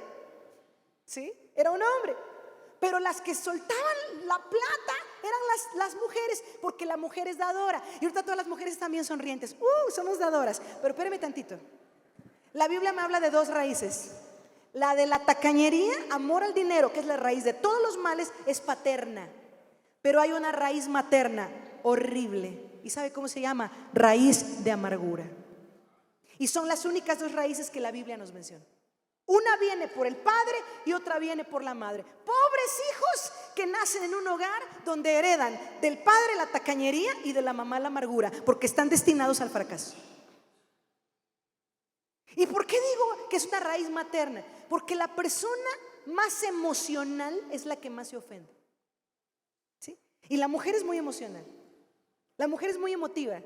[SPEAKER 1] ¿Sí? Era un hombre. Pero las que soltaban la plata eran las mujeres, porque la mujer es dadora. Y ahorita todas las mujeres también sonrientes. Somos dadoras. Pero espéreme tantito. La Biblia me habla de dos raíces. La de la tacañería, amor al dinero, que es la raíz de todos los males, es paterna. Pero hay una raíz materna horrible. ¿Y sabe cómo se llama? Raíz de amargura. Y son las únicas dos raíces que la Biblia nos menciona. Una viene por el padre y otra viene por la madre. Pobres hijos que nacen en un hogar donde heredan del padre la tacañería y de la mamá la amargura, porque están destinados al fracaso. ¿Y por qué digo que es una raíz materna? Porque la persona más emocional es la que más se ofende. ¿Sí? Y la mujer es muy emocional. La mujer es muy emotiva.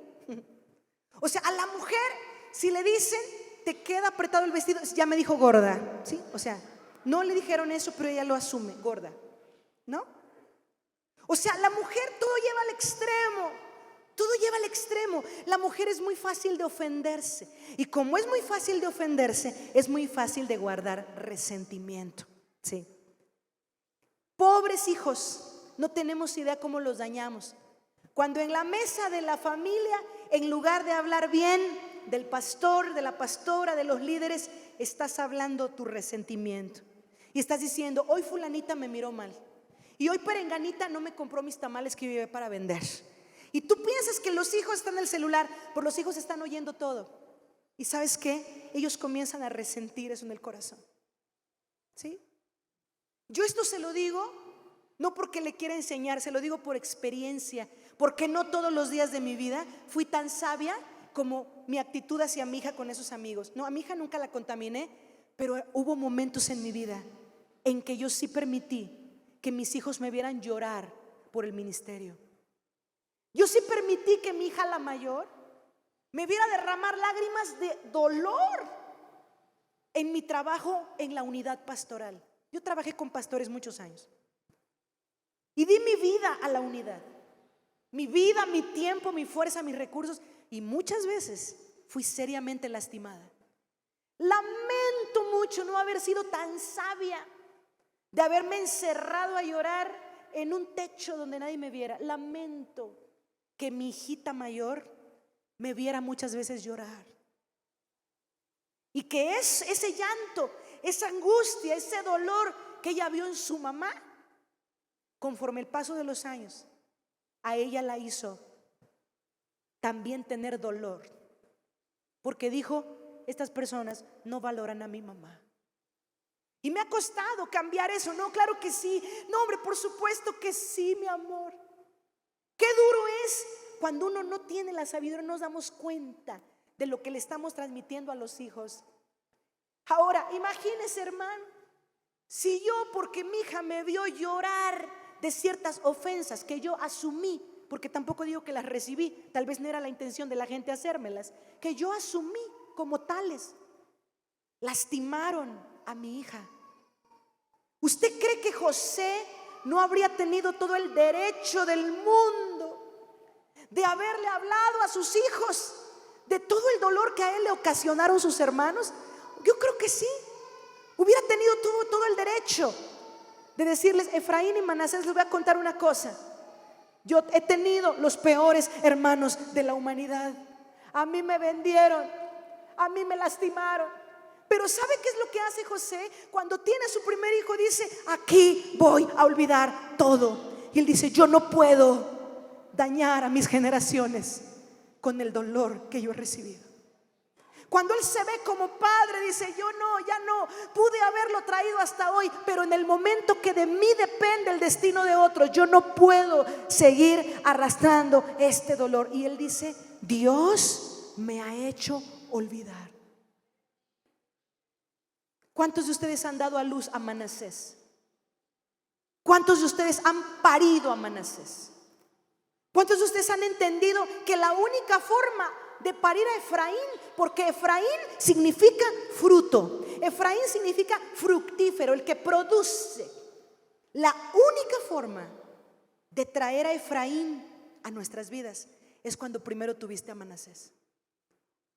[SPEAKER 1] O sea, a la mujer, si le dicen te queda apretado el vestido, ya me dijo gorda, ¿sí? O sea, no le dijeron eso, pero ella lo asume, gorda, ¿no? O sea, la mujer todo lleva al extremo, todo lleva al extremo. La mujer es muy fácil de ofenderse, y como es muy fácil de ofenderse, es muy fácil de guardar resentimiento, ¿sí? Pobres hijos, no tenemos idea cómo los dañamos. Cuando en la mesa de la familia, en lugar de hablar bien del pastor, de la pastora, de los líderes, estás hablando tu resentimiento. Y estás diciendo, hoy fulanita me miró mal. Y hoy perenganita no me compró mis tamales que yo llevé para vender. Y tú piensas que los hijos están en el celular, pero los hijos están oyendo todo. ¿Y sabes qué? Ellos comienzan a resentir eso en el corazón. ¿Sí? Yo esto se lo digo no porque le quiera enseñar, se lo digo por experiencia. Porque no todos los días de mi vida fui tan sabia como mi actitud hacia mi hija con esos amigos. No, a mi hija nunca la contaminé, pero hubo momentos en mi vida en que yo sí permití que mis hijos me vieran llorar por el ministerio. Yo sí permití que mi hija, la mayor, me viera derramar lágrimas de dolor en mi trabajo en la unidad pastoral. Yo trabajé con pastores muchos años y di mi vida a la unidad. Mi vida, mi tiempo, mi fuerza, mis recursos. Y muchas veces fui seriamente lastimada. Lamento mucho no haber sido tan sabia, de haberme encerrado a llorar en un techo donde nadie me viera. Lamento que mi hijita mayor me viera muchas veces llorar. Y que ese llanto, esa angustia, ese dolor que ella vio en su mamá, conforme el paso de los años, a ella la hizo también tener dolor, porque dijo, estas personas no valoran a mi mamá. Y me ha costado cambiar eso. No, claro que sí. No, hombre, por supuesto que sí, mi amor. Qué duro es cuando uno no tiene la sabiduría, no nos damos cuenta de lo que le estamos transmitiendo a los hijos. Ahora, imagínese, hermano, si yo, porque mi hija me vio llorar de ciertas ofensas que yo asumí, porque tampoco digo que las recibí, tal vez no era la intención de la gente hacérmelas, que yo asumí como tales, lastimaron a mi hija. ¿Usted cree que José no habría tenido todo el derecho del mundo de haberle hablado a sus hijos de todo el dolor que a él le ocasionaron sus hermanos? Yo creo que sí. Hubiera tenido todo el derecho de decirles: Efraín y Manasés, les voy a contar una cosa. Yo he tenido los peores hermanos de la humanidad. A mí me vendieron, a mí me lastimaron. Pero ¿sabe qué es lo que hace José? Cuando tiene a su primer hijo, dice: aquí voy a olvidar todo. Y él dice: yo no puedo dañar a mis generaciones con el dolor que yo he recibido. Cuando él se ve como padre, dice: yo no, ya no pude haberlo traído hasta hoy, pero en el momento que de mí depende el destino de otros, yo no puedo seguir arrastrando este dolor. Y él dice: Dios me ha hecho olvidar. ¿Cuántos de ustedes han dado a luz a Manasés? ¿Cuántos de ustedes han parido a Manasés? ¿Cuántos de ustedes han entendido que la única forma de parir a Efraín, porque Efraín significa fruto, Efraín significa fructífero, el que produce, la única forma de traer a Efraín a nuestras vidas es cuando primero tuviste a Manasés?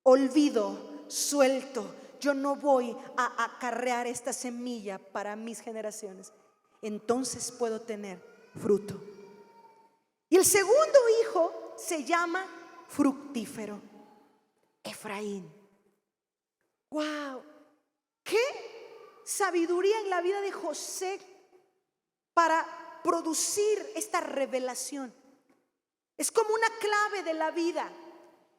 [SPEAKER 1] Olvido, suelto. Yo no voy a acarrear esta semilla para mis generaciones. Entonces puedo tener fruto. Y el segundo hijo se llama fructífero, Efraín. ¡Wow! ¡Qué sabiduría en la vida de José para producir esta revelación! Es como una clave de la vida.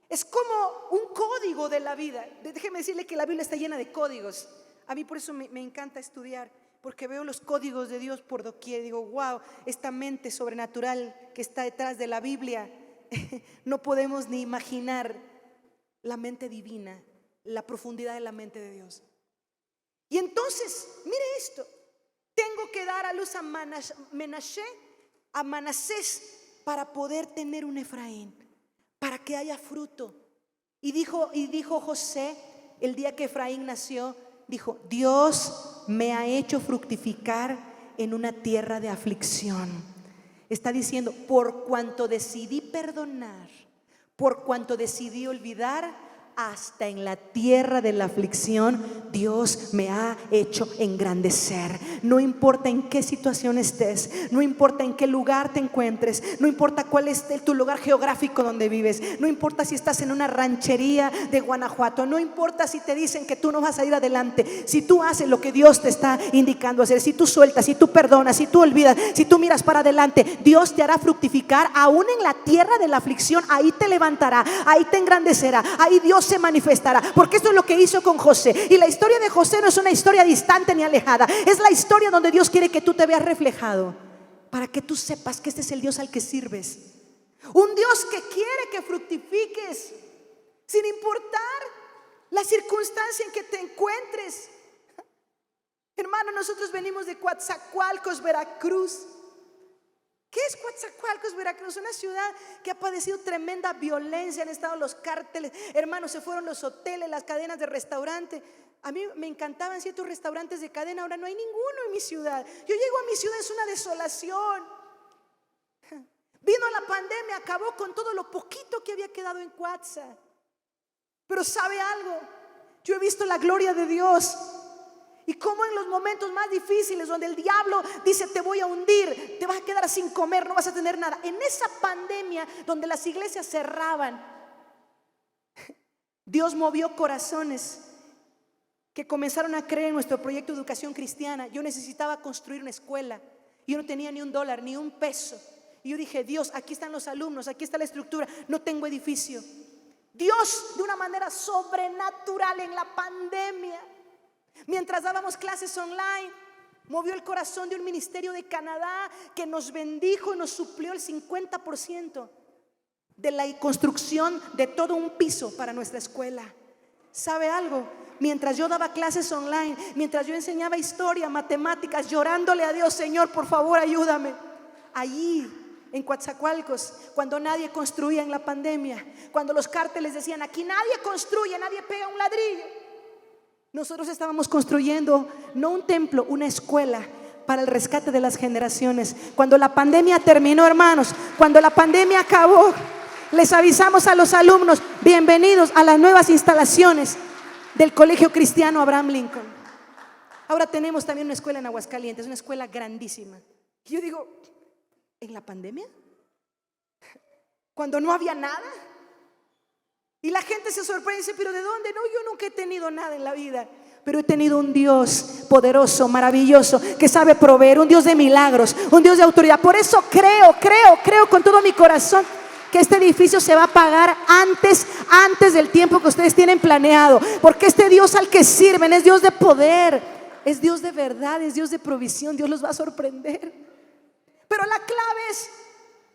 [SPEAKER 1] Es como un código de la vida. Déjeme decirle que la Biblia está llena de códigos. A mí por eso me encanta estudiar, porque veo los códigos de Dios por doquier. Digo: wow, esta mente sobrenatural que está detrás de la Biblia, no podemos ni imaginar la mente divina, la profundidad de la mente de Dios. Y entonces, mire esto: tengo que dar a luz a Manasés para poder tener un Efraín, para que haya fruto. Y dijo José, el día que Efraín nació, dijo: Dios me ha hecho fructificar en una tierra de aflicción. Está diciendo: por cuanto decidí perdonar, por cuanto decidí olvidar, hasta en la tierra de la aflicción Dios me ha hecho engrandecer. No importa en qué situación estés, no importa en qué lugar te encuentres, no importa cuál es tu lugar geográfico donde vives, no importa si estás en una ranchería de Guanajuato, no importa si te dicen que tú no vas a ir adelante. Si tú haces lo que Dios te está indicando hacer, si tú sueltas, si tú perdonas, si tú olvidas, si tú miras para adelante, Dios te hará fructificar aún en la tierra de la aflicción. Ahí te levantará, ahí te engrandecerá, ahí Dios se manifestará, porque esto es lo que hizo con José. Y la historia de José no es una historia distante ni alejada, es la historia donde Dios quiere que tú te veas reflejado, para que tú sepas que este es el Dios al que sirves. Un Dios que quiere que fructifiques sin importar la circunstancia en que te encuentres. Hermano, nosotros venimos de Coatzacoalcos, Veracruz. ¿Qué es Coatzacoalcos, Veracruz? Una ciudad que ha padecido tremenda violencia. Han estado los cárteles, hermanos, se fueron los hoteles, las cadenas de restaurante. A mí me encantaban ciertos restaurantes de cadena, ahora no hay ninguno en mi ciudad. Yo llego a mi ciudad, es una desolación. Vino la pandemia, acabó con todo lo poquito que había quedado en Coatza. Pero ¿sabe algo? Yo he visto la gloria de Dios. Y como en los momentos más difíciles, donde el diablo dice: te voy a hundir, te vas a quedar sin comer, no vas a tener nada. En esa pandemia donde las iglesias cerraban, Dios movió corazones que comenzaron a creer en nuestro proyecto de educación cristiana. Yo necesitaba construir una escuela. Yo no tenía ni $1, ni un peso. Y yo dije: Dios, aquí están los alumnos, aquí está la estructura, no tengo edificio. Dios, de una manera sobrenatural en la pandemia, Mientras dábamos clases online, movió el corazón de un ministerio de Canadá que nos bendijo y nos suplió el 50% de la construcción de todo un piso para nuestra escuela. ¿Sabe algo? Mientras yo daba clases online, mientras yo enseñaba historia, matemáticas, llorándole a Dios, Señor, por favor, ayúdame. Allí en Coatzacoalcos, cuando nadie construía en la pandemia, cuando los cárteles decían, aquí nadie construye, nadie pega un ladrillo, nosotros estábamos construyendo no un templo, una escuela para el rescate de las generaciones. Cuando la pandemia terminó, hermanos, cuando la pandemia acabó, les avisamos a los alumnos, bienvenidos a las nuevas instalaciones del Colegio Cristiano Abraham Lincoln. Ahora tenemos también una escuela en Aguascalientes, una escuela grandísima. Y yo digo, ¿en la pandemia? Cuando no había nada. Y la gente se sorprende y dice, ¿pero de dónde? No, yo nunca he tenido nada en la vida, pero he tenido un Dios poderoso, maravilloso, que sabe proveer, un Dios de milagros, un Dios de autoridad. Por eso creo con todo mi corazón que este edificio se va a pagar antes del tiempo que ustedes tienen planeado, porque este Dios al que sirven es Dios de poder, es Dios de verdad, es Dios de provisión. Dios los va a sorprender. Pero la clave es,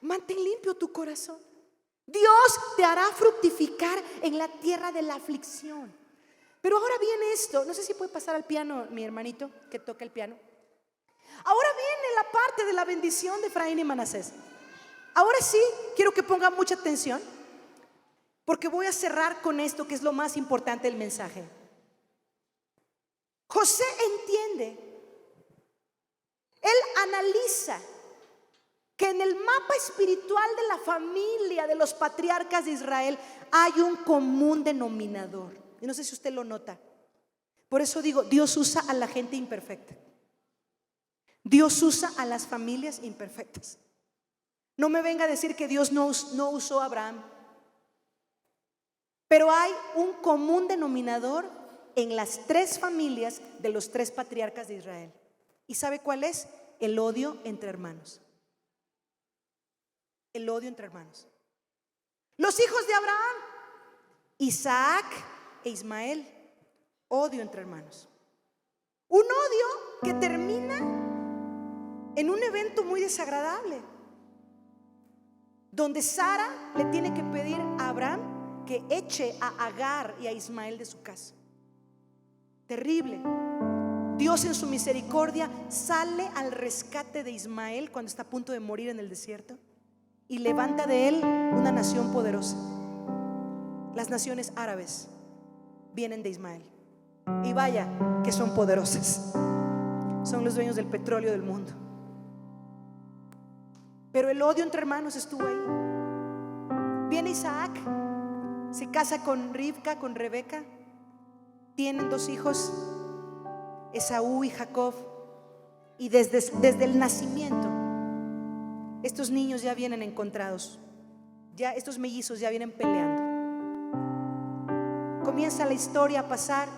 [SPEAKER 1] mantén limpio tu corazón. Dios te hará fructificar en la tierra de la aflicción. Pero ahora viene esto, no sé si puede pasar al piano mi hermanito que toca el piano. Ahora viene la parte de la bendición de Efraín y Manasés. Ahora sí, quiero que pongan mucha atención, porque voy a cerrar con esto que es lo más importante del mensaje. José entiende, él analiza que en el mapa espiritual de la familia de los patriarcas de Israel hay un común denominador. Y no sé si usted lo nota. Por eso digo, Dios usa a la gente imperfecta. Dios usa a las familias imperfectas. No me venga a decir que Dios no usó a Abraham. Pero hay un común denominador en las tres familias de los tres patriarcas de Israel. ¿Y sabe cuál es? El odio entre hermanos. El odio entre hermanos. Los hijos de Abraham, Isaac e Ismael, odio entre hermanos. Un odio que termina en un evento muy desagradable, donde Sara le tiene que pedir a Abraham que eche a Agar y a Ismael de su casa. Terrible. Dios en su misericordia sale al rescate de Ismael cuando está a punto de morir en el desierto y levanta de él una nación poderosa. Las naciones árabes vienen de Ismael, y vaya que son poderosas, son los dueños del petróleo del mundo. Pero el odio entre hermanos estuvo ahí. Viene Isaac, se casa con Rivka, con Rebeca, tienen dos hijos, Esaú y Jacob, y desde el nacimiento estos niños ya vienen encontrados, ya estos mellizos ya vienen peleando. Comienza la historia a pasar,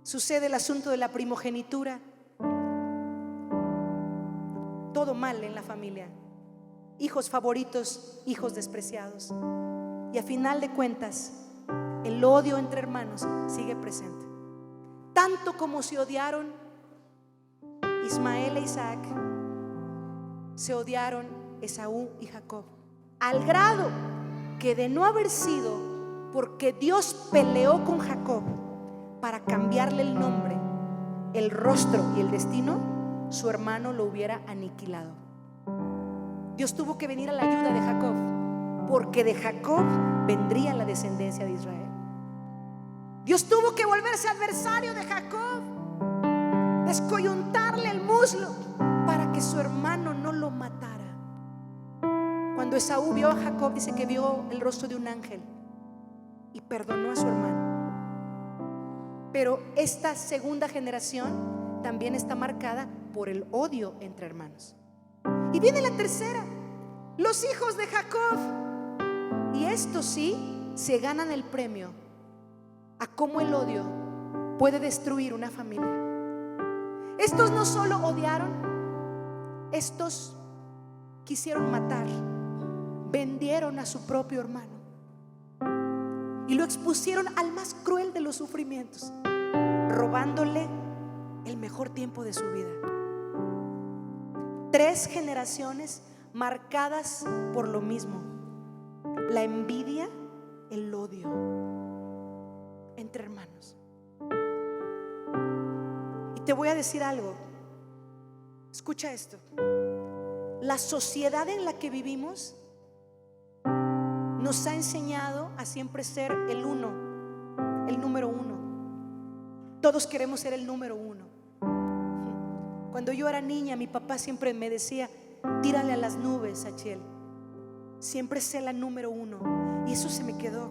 [SPEAKER 1] sucede el asunto de la primogenitura, todo mal en la familia, hijos favoritos, hijos despreciados, y a final de cuentas el odio entre hermanos sigue presente. Tanto como se odiaron Ismael e Isaac, se odiaron Esaú y Jacob, al grado que de no haber sido porque Dios peleó con Jacob para cambiarle el nombre, el rostro y el destino, su hermano lo hubiera aniquilado. Dios tuvo que venir a la ayuda de Jacob, porque de Jacob vendría la descendencia de Israel. Dios tuvo que volverse adversario de Jacob, descoyuntarle el muslo para que su hermano no lo matara. Cuando Esaú vio a Jacob, dice que vio el rostro de un ángel y perdonó a su hermano. Pero esta segunda generación también está marcada por el odio entre hermanos. Y viene la tercera, los hijos de Jacob, y estos sí se ganan el premio a cómo el odio puede destruir una familia. Estos no solo odiaron, estos quisieron matar, vendieron a su propio hermano y lo expusieron al más cruel de los sufrimientos. robándole el mejor tiempo de su vida. 3 generaciones marcadas por lo mismo: la envidia, el odio entre hermanos. Y te voy a decir algo, escucha esto: la sociedad en la que vivimos nos ha enseñado a siempre ser el número uno. Todos queremos ser el número uno. Cuando yo era niña, mi papá siempre me decía: tírale a las nubes, Achiel, siempre sé la número uno. Y eso se me quedó.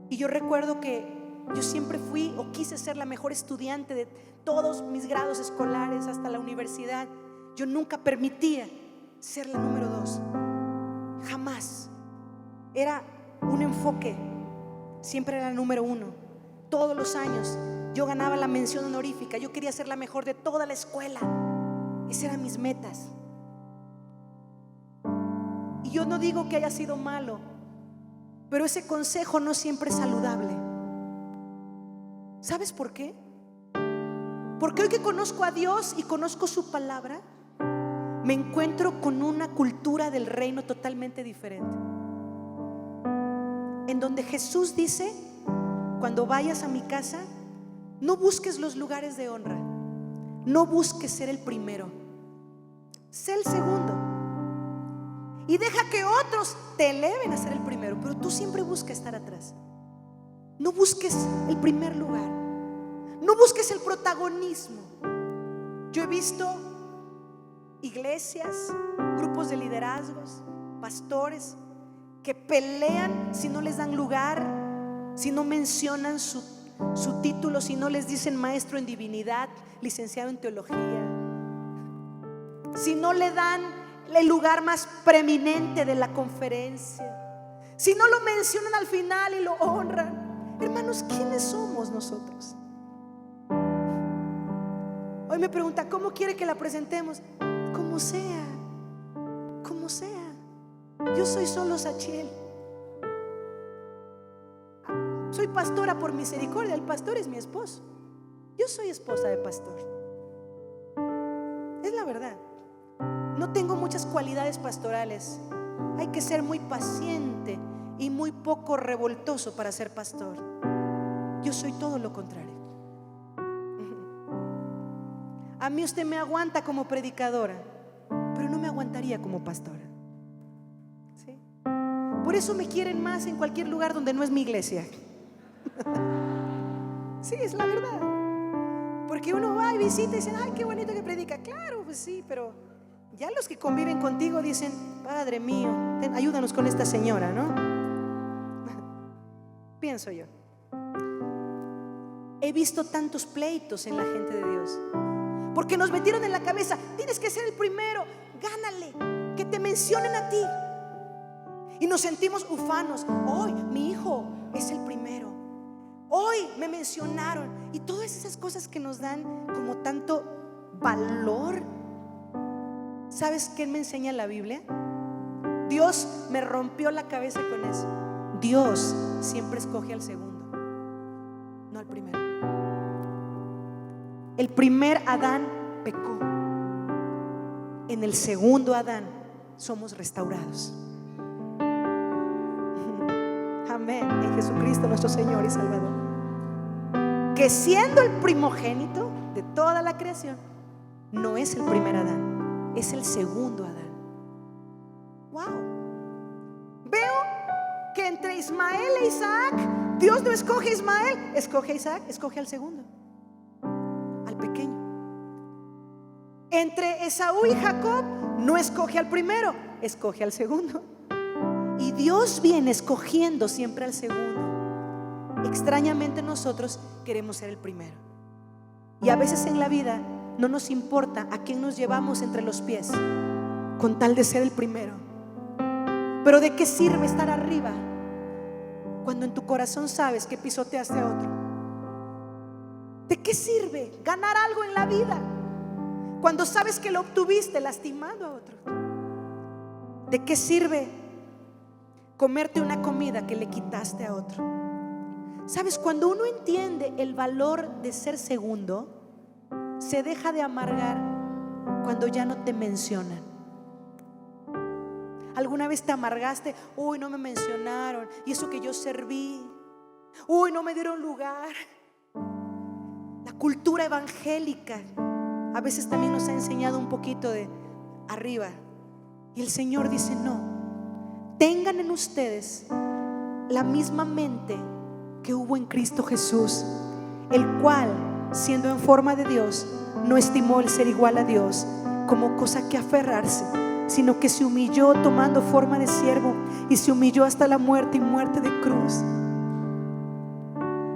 [SPEAKER 1] Y yo recuerdo que yo siempre fui o quise ser la mejor estudiante de todos mis grados escolares hasta la universidad. Yo nunca permitía ser la número 2, jamás. Era un enfoque, siempre era la número 1. Todos los años yo ganaba la mención honorífica. Yo quería ser la mejor de toda la escuela. Esas eran mis metas. Y yo no digo que haya sido malo, pero ese consejo no siempre es saludable. ¿Sabes por qué? Porque hoy que conozco a Dios y conozco su palabra, me encuentro con una cultura del reino totalmente diferente, en donde Jesús dice: cuando vayas a mi casa, no busques los lugares de honra, no busques ser el primero, sé el segundo. Y deja que otros te eleven a ser el primero, pero tú siempre busca estar atrás. No busques el primer lugar, no busques el protagonismo. Yo he visto iglesias, grupos de liderazgos, pastores que pelean si no les dan lugar, si no mencionan su título, si no les dicen maestro en divinidad, licenciado en teología, si no le dan el lugar más preeminente de la conferencia, si no lo mencionan al final y lo honran. Hermanos, ¿quiénes somos nosotros? Hoy me pregunta: ¿cómo quiere que la presentemos? Como sea, como sea. Yo soy solo Sachiel. Soy pastora por misericordia. El pastor es mi esposo. Yo soy esposa de pastor. Es la verdad. No tengo muchas cualidades pastorales. Hay que ser muy paciente y muy poco revoltoso para ser pastor. Yo soy todo lo contrario. A mí usted me aguanta como predicadora, pero no me aguantaría como pastora. ¿Sí? Por eso me quieren más en cualquier lugar donde no es mi iglesia. Sí, es la verdad. Porque uno va y visita y dicen: ay, qué bonito que predica. Claro, pues sí, pero ya los que conviven contigo dicen: Padre mío, ayúdanos con esta señora, ¿no? Pienso yo. He visto tantos pleitos en la gente de Dios, porque nos metieron en la cabeza: tienes que ser el primero, gánale, que te mencionen a ti. Y nos sentimos ufanos: hoy mi hijo es el primero, hoy me mencionaron. Y todas esas cosas que nos dan como tanto valor. ¿Sabes qué me enseña la Biblia? Dios me rompió la cabeza con eso. Dios siempre escoge al segundo, no al primero. El primer Adán pecó. En el segundo Adán somos restaurados. Amén. En Jesucristo nuestro Señor y Salvador, que siendo el primogénito de toda la creación, no es el primer Adán, es el segundo Adán. Wow. Veo que entre Ismael e Isaac, Dios no escoge a Ismael, escoge a Isaac, escoge al segundo, al pequeño. Entre Esaú y Jacob, no escoge al primero, escoge al segundo. Y Dios viene escogiendo siempre al segundo. Extrañamente nosotros queremos ser el primero. Y a veces en la vida no nos importa a quién nos llevamos entre los pies, con tal de ser el primero. Pero ¿de qué sirve estar arriba cuando en tu corazón sabes que pisoteaste a otro? ¿De qué sirve ganar algo en la vida cuando sabes que lo obtuviste lastimando a otro? ¿De qué sirve comerte una comida que le quitaste a otro? Sabes, cuando uno entiende el valor de ser segundo, se deja de amargar cuando ya no te mencionan. ¿Alguna vez te amargaste? Uy, no me mencionaron, y eso que yo serví. Uy, no me dieron lugar. La cultura evangélica a veces también nos ha enseñado un poquito de arriba. Y el Señor dice: no, tengan en ustedes la misma mente que hubo en Cristo Jesús, el cual, siendo en forma de Dios, no estimó el ser igual a Dios como cosa que aferrarse, sino que se humilló tomando forma de siervo y se humilló hasta la muerte y muerte de cruz.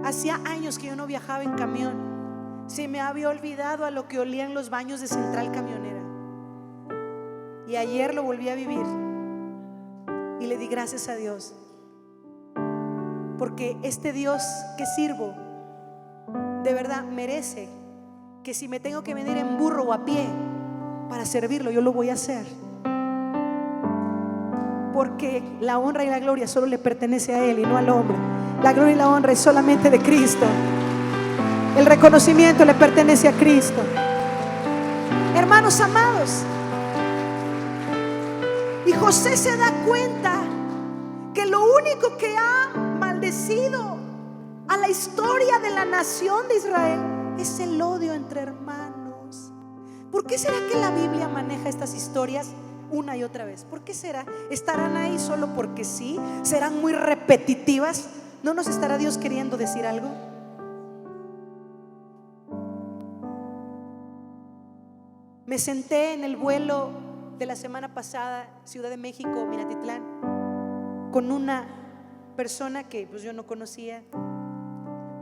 [SPEAKER 1] Hacía años que yo no viajaba en camión. Se me había olvidado a lo que olían los baños de Central Camionera. Y ayer lo volví a vivir y le di gracias a Dios, porque este Dios que sirvo de verdad merece que si me tengo que venir en burro o a pie para servirlo, yo lo voy a hacer, porque la honra y la gloria solo le pertenece a Él y no al hombre. La gloria y la honra es solamente de Cristo. El reconocimiento le pertenece a Cristo. Hermanos amados, y José se da cuenta que lo único que ha maldecido a la historia de la nación de Israel es el odio entre hermanos. ¿Por qué será que la Biblia maneja estas historias una y otra vez? ¿Por qué será? ¿Estarán ahí solo porque sí? ¿Serán muy repetitivas? ¿No nos estará Dios queriendo decir algo? Me senté en el vuelo de la semana pasada, Ciudad de México, Minatitlán, con una persona que pues yo no conocía.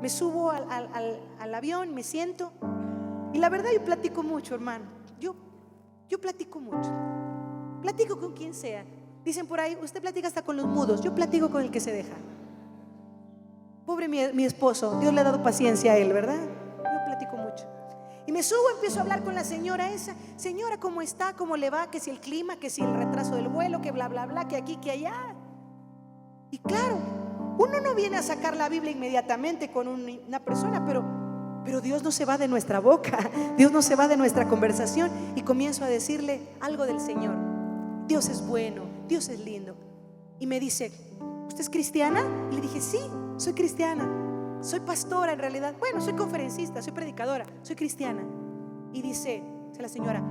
[SPEAKER 1] Me subo al avión, me siento, y la verdad yo platico mucho, hermano. Yo platico mucho. Platico con quien sea. Dicen por ahí, usted platica hasta con los mudos. Yo platico con el que se deja. Pobre mi esposo, Dios le ha dado paciencia a él, ¿verdad? Yo platico mucho. Y me subo, empiezo a hablar con la señora esa. Señora, ¿cómo está? ¿Cómo le va? Que si el clima, que si el retraso del vuelo, que bla, bla, bla, que aquí, que allá. Y claro, uno no viene a sacar la Biblia inmediatamente con una persona, pero Dios no se va de nuestra boca, Dios no se va de nuestra conversación. Y comienzo a decirle algo del Señor. Dios es bueno, Dios es lindo. Y me dice, ¿usted es cristiana? Y le dije, sí, soy cristiana. Soy pastora en realidad. Bueno, soy conferencista, soy predicadora, soy cristiana. Y dice la señora,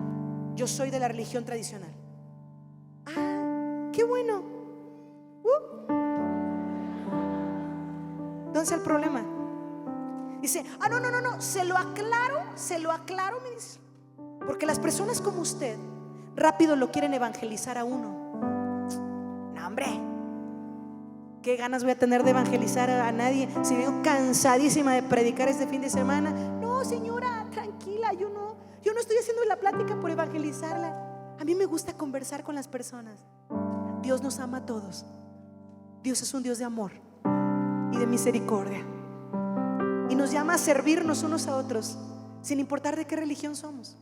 [SPEAKER 1] yo soy de la religión tradicional. Ah, qué bueno. ¿Dónde está el problema? Dice, no, se lo aclaro, me dice. Porque las personas como usted rápido lo quieren evangelizar a uno. No, hombre, ¿qué ganas voy a tener de evangelizar a nadie si vengo cansadísima de predicar este fin de semana? No, señora, tranquila, yo no estoy haciendo la plática por evangelizarla. A mí me gusta conversar con las personas. Dios nos ama a todos. Dios es un Dios de amor y de misericordia, y nos llama a servirnos unos a otros sin importar de qué religión somos.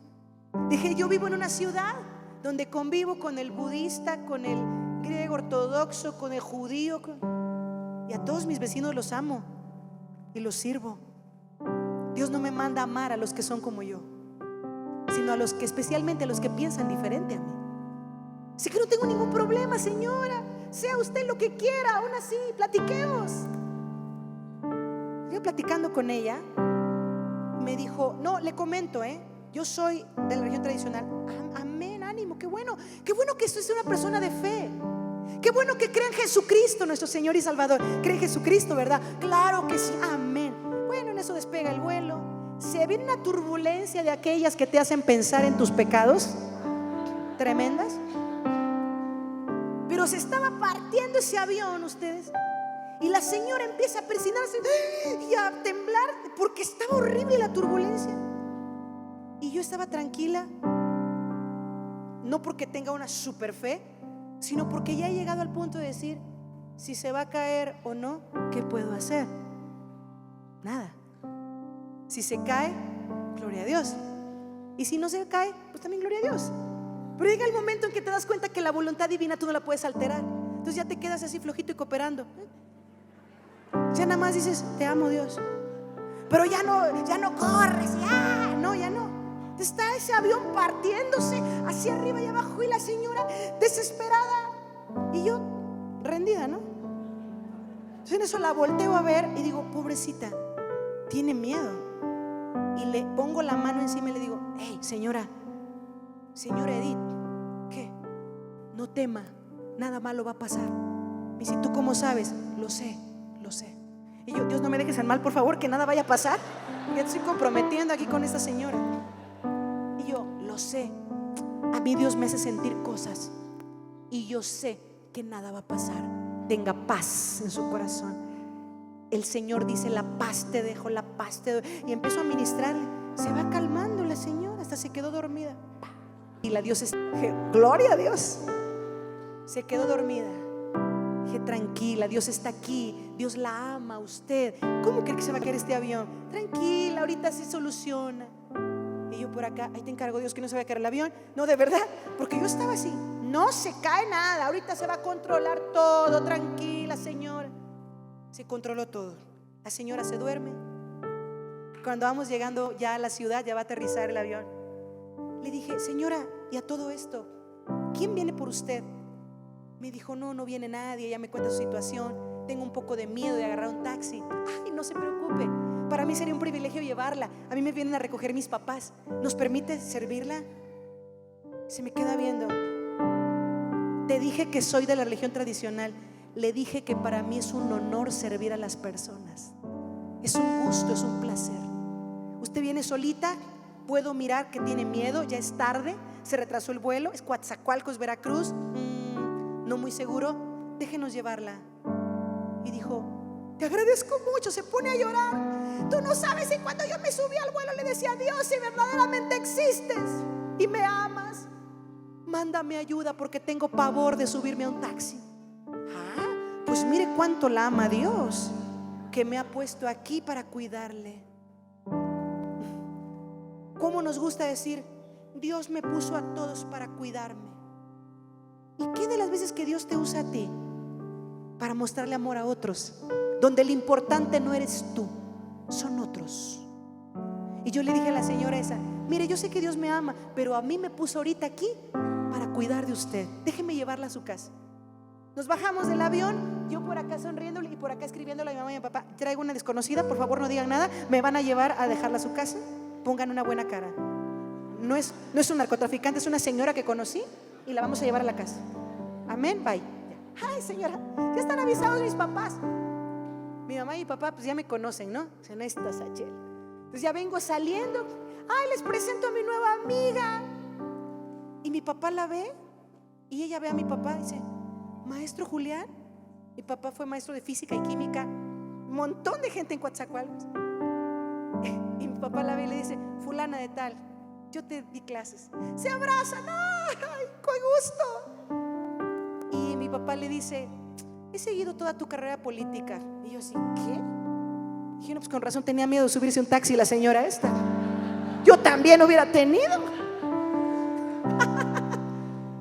[SPEAKER 1] Dije, yo vivo en una ciudad donde convivo con el budista, con el griego ortodoxo, con el judío, y a todos mis vecinos los amo y los sirvo. Dios no me manda a amar a los que son como yo, sino a los que, especialmente a los que piensan diferente a mí. Así que no tengo ningún problema, señora, sea usted lo que quiera, aún así, platiquemos. Yo platicando con ella, me dijo, no, le comento, yo soy de la religión tradicional. Amén, ánimo, qué bueno que usted es una persona de fe. Qué bueno que cree en Jesucristo, nuestro Señor y Salvador. Cree en Jesucristo, ¿verdad? Claro que sí, amén. Bueno, en eso despega el vuelo. Se viene una turbulencia de aquellas que te hacen pensar en tus pecados tremendas. Pero se estaba partiendo ese avión, ustedes. Y la señora empieza a persignarse y a temblar porque estaba horrible la turbulencia. Y yo estaba tranquila, no porque tenga una super fe, sino porque ya he llegado al punto de decir, si se va a caer o no, ¿qué puedo hacer? Nada. Si se cae, gloria a Dios. Y si no se cae, pues también gloria a Dios. Pero llega el momento en que te das cuenta que la voluntad divina tú no la puedes alterar. Entonces ya te quedas así flojito y cooperando. Ya nada más dices, te amo, Dios. Pero ya no corres, ya no. Está ese avión partiéndose hacia arriba y abajo y la señora desesperada y yo rendida, ¿no? Entonces en eso la volteo a ver y digo, pobrecita, tiene miedo. Y le pongo la mano encima y le digo, hey, señora Edith, ¿qué? No tema, nada malo va a pasar. Me dice, ¿tú cómo sabes? Lo sé. Y yo, Dios, no me dejes en mal, por favor, que nada vaya a pasar. Ya estoy comprometiendo aquí con esta señora. Y yo, lo sé. A mí Dios me hace sentir cosas y yo sé que nada va a pasar. Tenga paz en su corazón. El Señor dice, la paz te dejo, la paz te doy. Y empezó a ministrarle. Se va calmando la señora, hasta se quedó dormida. Y la Dios gloria a Dios. Se quedó dormida. Dije, tranquila, Dios está aquí, Dios la ama a usted. ¿Cómo cree que se va a caer este avión? Tranquila, ahorita se soluciona. Y yo por acá, ahí te encargo, Dios, que no se va a caer el avión. No, de verdad, porque yo estaba así. No se cae nada, ahorita se va a controlar todo. Tranquila, señora. Se controló todo. La señora se duerme. Cuando vamos llegando ya a la ciudad, ya va a aterrizar el avión, le dije, señora, y a todo esto, ¿quién viene por usted? Me dijo, no viene nadie. Ella me cuenta su situación. Tengo un poco de miedo de agarrar un taxi. Ay, no se preocupe, para mí sería un privilegio llevarla. A mí me vienen a recoger mis papás. ¿Nos permite servirla? Se me queda viendo. Te dije que soy de la religión tradicional. Le dije que para mí es un honor servir a las personas. Es un gusto, es un placer. Usted viene solita, puedo mirar que tiene miedo, ya es tarde, se retrasó el vuelo, es Coatzacoalcos, Veracruz, no muy seguro, déjenos llevarla. Y dijo, te agradezco mucho. Se pone a llorar. Tú no sabes si cuando yo me subí al vuelo le decía, Dios, si verdaderamente existes y me amas, mándame ayuda porque tengo pavor de subirme a un taxi. Pues mire cuánto la ama Dios, que me ha puesto aquí para cuidarle. ¿Cómo nos gusta decir, Dios me puso a todos para cuidarme? ¿Y qué de las veces que Dios te usa a ti para mostrarle amor a otros, donde lo importante no eres tú, son otros? Y yo le dije a la señora esa, mire, yo sé que Dios me ama, pero a mí me puso ahorita aquí para cuidar de usted. Déjeme llevarla a su casa. Nos bajamos del avión, yo por acá sonriéndole y por acá escribiéndole a mi mamá y a mi papá, traigo una desconocida, por favor no digan nada, me van a llevar a dejarla a su casa, pongan una buena cara. No es un narcotraficante, es una señora que conocí y la vamos a llevar a la casa. Amén, bye. Ay, señora, ya están avisados mis papás. Mi mamá y mi papá pues ya me conocen, ¿no? Dicen, esta Sachel. Entonces ya vengo saliendo. Ay, les presento a mi nueva amiga. Y mi papá la ve y ella ve a mi papá y dice, maestro Julián. Mi papá fue maestro de física y química. Un montón de gente en Coatzacoalcos. Y mi papá la ve y le dice, fulana de tal, yo te di clases. Se abrazan, ay, con gusto. Y mi papá le dice, he seguido toda tu carrera política. Y yo así, ¿qué? Dije, no, pues con razón tenía miedo de subirse un taxi la señora esta. Yo también hubiera tenido.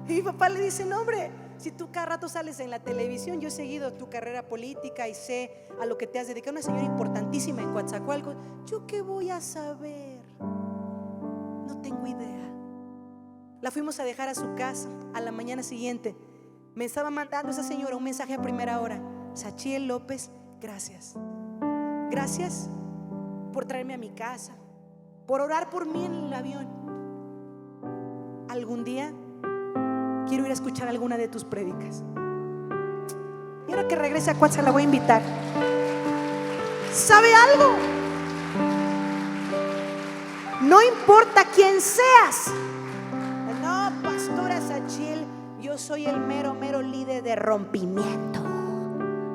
[SPEAKER 1] Y mi papá le dice, no, hombre, si tú cada rato sales en la televisión, yo he seguido tu carrera política y sé a lo que te has dedicado. Una señora importantísima en Coatzacoalcos. ¿Yo qué voy a saber? No tengo idea. La fuimos a dejar a su casa. A la mañana siguiente me estaba mandando esa señora un mensaje a primera hora. Sachiel López, gracias. Gracias por traerme a mi casa, por orar por mí en el avión. Algún día quiero ir a escuchar alguna de tus prédicas. Y ahora que regrese a Coatzacoalcos la voy a invitar. ¿Sabe algo? No importa quién seas. No, pastora Sachiel, yo soy el mero líder de rompimiento.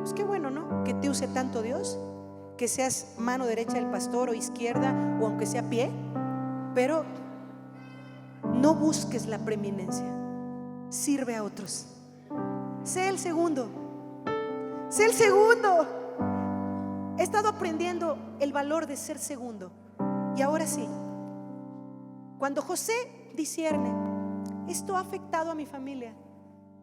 [SPEAKER 1] Pues qué bueno, ¿no? Que te use tanto Dios, que seas mano derecha del pastor o izquierda, o aunque sea pie. Pero no busques la preeminencia. Sirve a otros. Sé el segundo. Sé el segundo. He estado aprendiendo el valor de ser segundo. Y ahora sí, cuando José discierne, esto ha afectado a mi familia,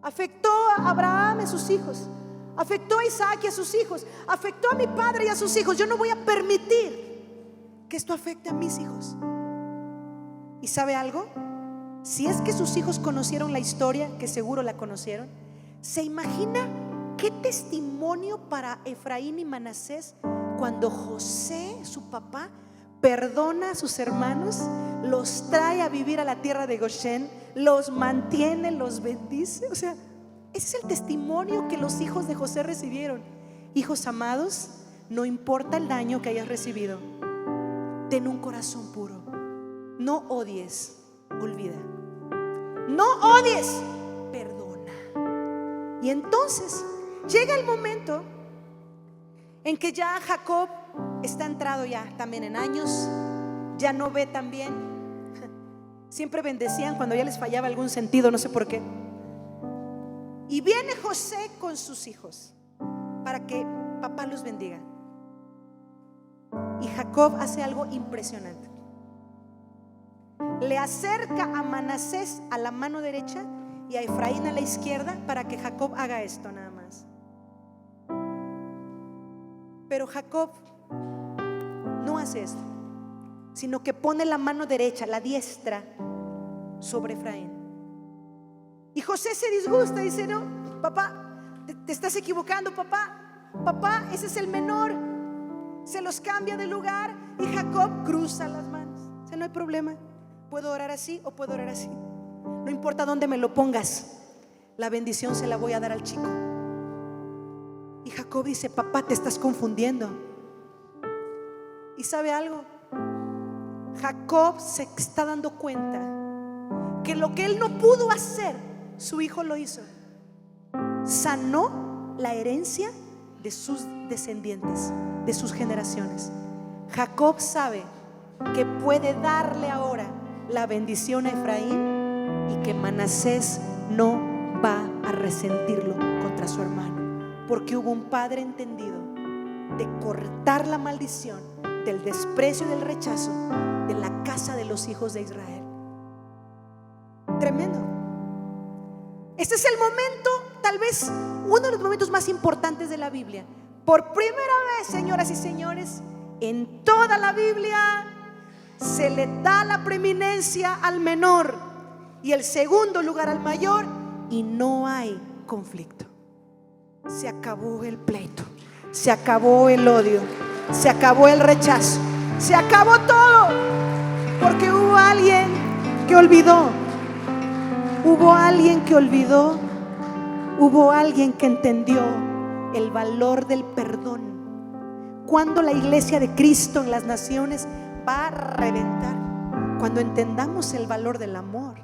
[SPEAKER 1] afectó a Abraham y a sus hijos, afectó a Isaac y a sus hijos, afectó a mi padre y a sus hijos. Yo no voy a permitir que esto afecte a mis hijos. ¿Y sabe algo? Si es que sus hijos conocieron la historia, que seguro la conocieron, ¿se imagina qué testimonio para Efraín y Manasés cuando José, su papá, perdona a sus hermanos, los trae a vivir a la tierra de Goshen, los mantiene, los bendice? O sea, ese es el testimonio que los hijos de José recibieron. Hijos amados, no importa el daño que hayas recibido, ten un corazón puro. No odies, olvida. No odies, perdona. Y entonces llega el momento en que ya Jacob está entrado ya también en años, ya no ve tan bien. Siempre bendecían cuando ya les fallaba algún sentido, no sé por qué. Y viene José con sus hijos para que papá los bendiga. Y Jacob hace algo impresionante. Le acerca a Manasés a la mano derecha y a Efraín a la izquierda para que Jacob haga esto nada más. Pero Jacob no hace esto, sino que pone la mano derecha, la diestra, sobre Efraín. Y José se disgusta, dice: no, papá, te estás equivocando, papá. Papá, ese es el menor. Se los cambia de lugar y Jacob cruza las manos. Dice: no hay problema, puedo orar así o puedo orar así. No importa dónde me lo pongas, la bendición se la voy a dar al chico. Y Jacob dice: papá, te estás confundiendo. ¿Y sabe algo? Jacob se está dando cuenta que lo que él no pudo hacer, su hijo lo hizo. Sanó la herencia de sus descendientes, de sus generaciones. Jacob sabe que puede darle ahora la bendición a Efraín y que Manasés no va a resentirlo contra su hermano, porque hubo un padre entendido de cortar la maldición del desprecio y del rechazo de la casa de los hijos de Israel. Tremendo. Este es el momento, tal vez uno de los momentos más importantes de la Biblia. Por primera vez, señoras y señores, en toda la Biblia se le da la preeminencia al menor y el segundo lugar al mayor, y no hay conflicto. Se acabó el pleito, se acabó el odio, se acabó el rechazo, se acabó todo, porque hubo alguien que olvidó. Hubo alguien que olvidó, hubo alguien que entendió el valor del perdón. Cuando la iglesia de Cristo en las naciones va a reventar, cuando entendamos el valor del amor,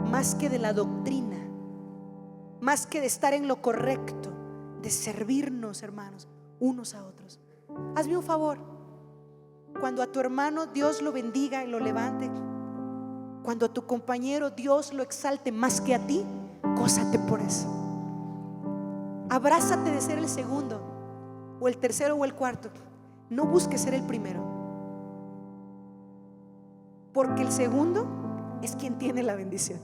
[SPEAKER 1] más que de la doctrina, más que de estar en lo correcto, de servirnos, hermanos, unos a otros. Hazme un favor, cuando a tu hermano Dios lo bendiga y lo levante, cuando a tu compañero Dios lo exalte más que a ti, gózate por eso. Abrázate de ser el segundo o el tercero o el cuarto. No busques ser el primero, porque el segundo es quien tiene la bendición.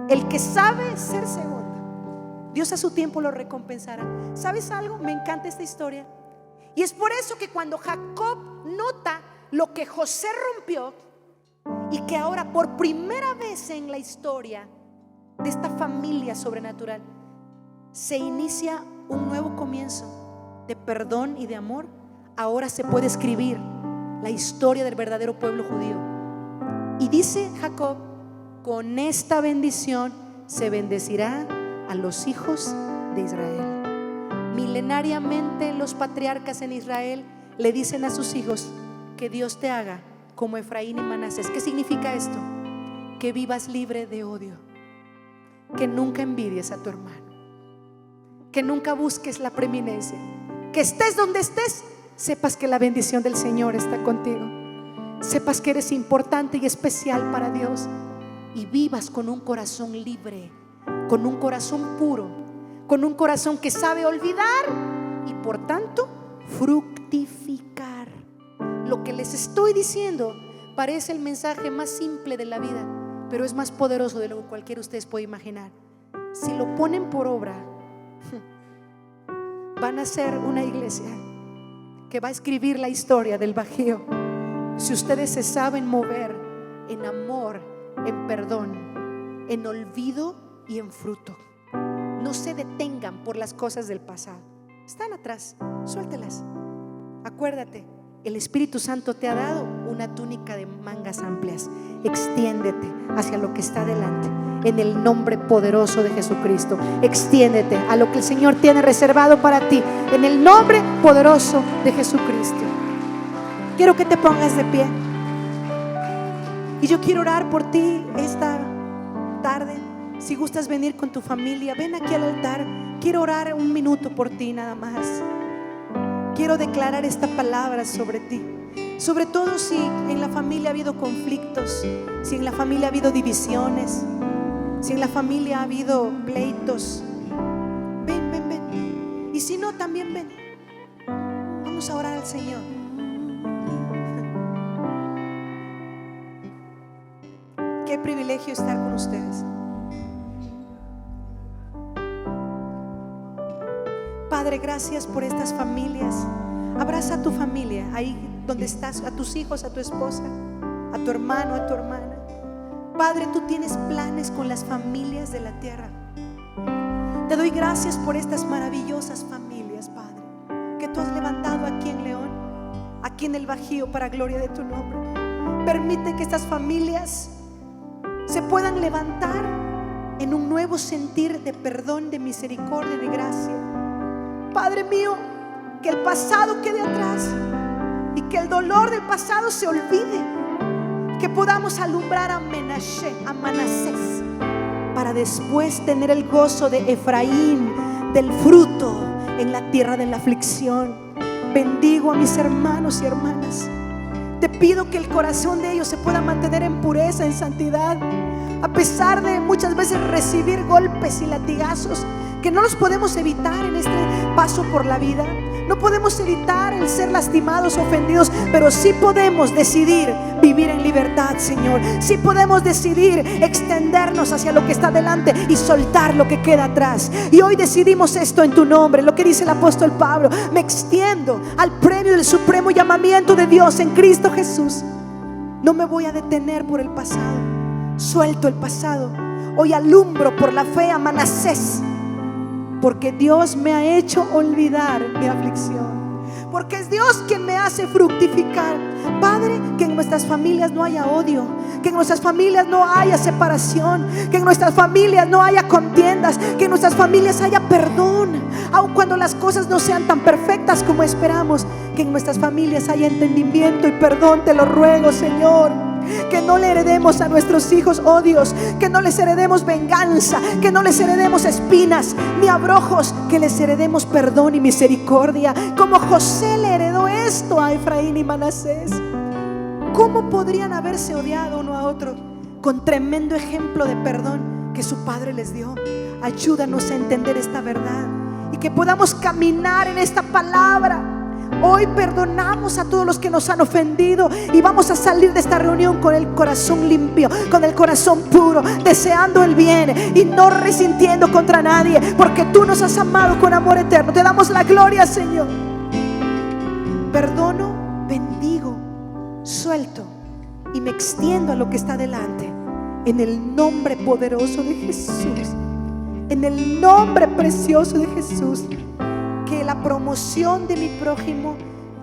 [SPEAKER 1] El que sabe ser segundo, Dios a su tiempo lo recompensará. ¿Sabes algo? Me encanta esta historia, y es por eso que cuando Jacob nota lo que José rompió, y que ahora por primera vez en la historia de esta familia sobrenatural se inicia un nuevo comienzo de perdón y de amor, ahora se puede escribir la historia del verdadero pueblo judío. Y dice Jacob: con esta bendición se bendecirá a los hijos de Israel. Milenariamente los patriarcas en Israel le dicen a sus hijos: que Dios te haga como Efraín y Manasés. ¿Qué significa esto? Que vivas libre de odio, que nunca envidies a tu hermano, que nunca busques la preeminencia, que estés donde estés, sepas que la bendición del Señor está contigo, sepas que eres importante y especial para Dios, y vivas con un corazón libre, con un corazón puro, con un corazón que sabe olvidar y por tanto fructificar. Lo que les estoy diciendo parece el mensaje más simple de la vida, pero es más poderoso de lo que cualquiera de ustedes puede imaginar. Si lo ponen por obra, van a ser una iglesia que va a escribir la historia del Bajío. Si ustedes se saben mover en amor, en perdón, en olvido y en fruto, no se detengan por las cosas del pasado. Están atrás, suéltelas. Acuérdate, el Espíritu Santo te ha dado una túnica de mangas amplias. Extiéndete hacia lo que está delante. En el nombre poderoso de Jesucristo, extiéndete a lo que el Señor tiene reservado para ti. En el nombre poderoso de Jesucristo. Quiero que te pongas de pie. Y yo quiero orar por ti esta tarde. Si gustas venir con tu familia, ven aquí al altar. Quiero orar un minuto por ti nada más. Quiero declarar esta palabra sobre ti. Sobre todo si en la familia ha habido conflictos, si en la familia ha habido divisiones, si en la familia ha habido pleitos. Ven, ven, ven. Y si no, también ven. Vamos a orar al Señor. Qué privilegio estar con ustedes. Padre, gracias por estas familias. Abraza a tu familia ahí donde estás, a tus hijos, a tu esposa, a tu hermano, a tu hermana. Padre, tú tienes planes con las familias de la tierra. Te doy gracias por estas maravillosas familias, Padre, que tú has levantado aquí en León, aquí en el Bajío, para gloria de tu nombre. Permite que estas familias se puedan levantar en un nuevo sentir de perdón, de misericordia, de gracia. Padre mío, que el pasado quede atrás y que el dolor del pasado se olvide. Que podamos alumbrar a Manasés, para después tener el gozo de Efraín, del fruto en la tierra de la aflicción. Bendigo a mis hermanos y hermanas. Te pido que el corazón de ellos se pueda mantener en pureza, en santidad, a pesar de muchas veces recibir golpes y latigazos que no los podemos evitar en este paso por la vida. No podemos evitar el ser lastimados, ofendidos, pero sí podemos decidir vivir en libertad, Señor. Sí podemos decidir extendernos hacia lo que está delante y soltar lo que queda atrás. Y hoy decidimos esto en tu nombre. Lo que dice el apóstol Pablo: me extiendo al premio del supremo llamamiento de Dios en Cristo Jesús. No me voy a detener por el pasado. Suelto el pasado. Hoy alumbro por la fe a Manasés, porque Dios me ha hecho olvidar mi aflicción. Porque es Dios quien me hace fructificar. Padre, que en nuestras familias no haya odio, que en nuestras familias no haya separación, que en nuestras familias no haya contiendas, que en nuestras familias haya perdón, aun cuando las cosas no sean tan perfectas como esperamos. Que en nuestras familias haya entendimiento y perdón. Te lo ruego, Señor. Que no le heredemos a nuestros hijos odios, que no les heredemos venganza, que no les heredemos espinas ni abrojos, que les heredemos perdón y misericordia, como José le heredó esto a Efraín y Manasés. ¿Cómo podrían haberse odiado uno a otro? Con tremendo ejemplo de perdón que su padre les dio. Ayúdanos a entender esta verdad y que podamos caminar en esta palabra. Hoy perdonamos a todos los que nos han ofendido y vamos a salir de esta reunión con el corazón limpio, con el corazón puro, deseando el bien y no resintiendo contra nadie, porque tú nos has amado con amor eterno. Te damos la gloria, Señor. Perdono, bendigo, suelto y me extiendo a lo que está delante, en el nombre poderoso de Jesús, en el nombre precioso de Jesús. Que la promoción de mi prójimo,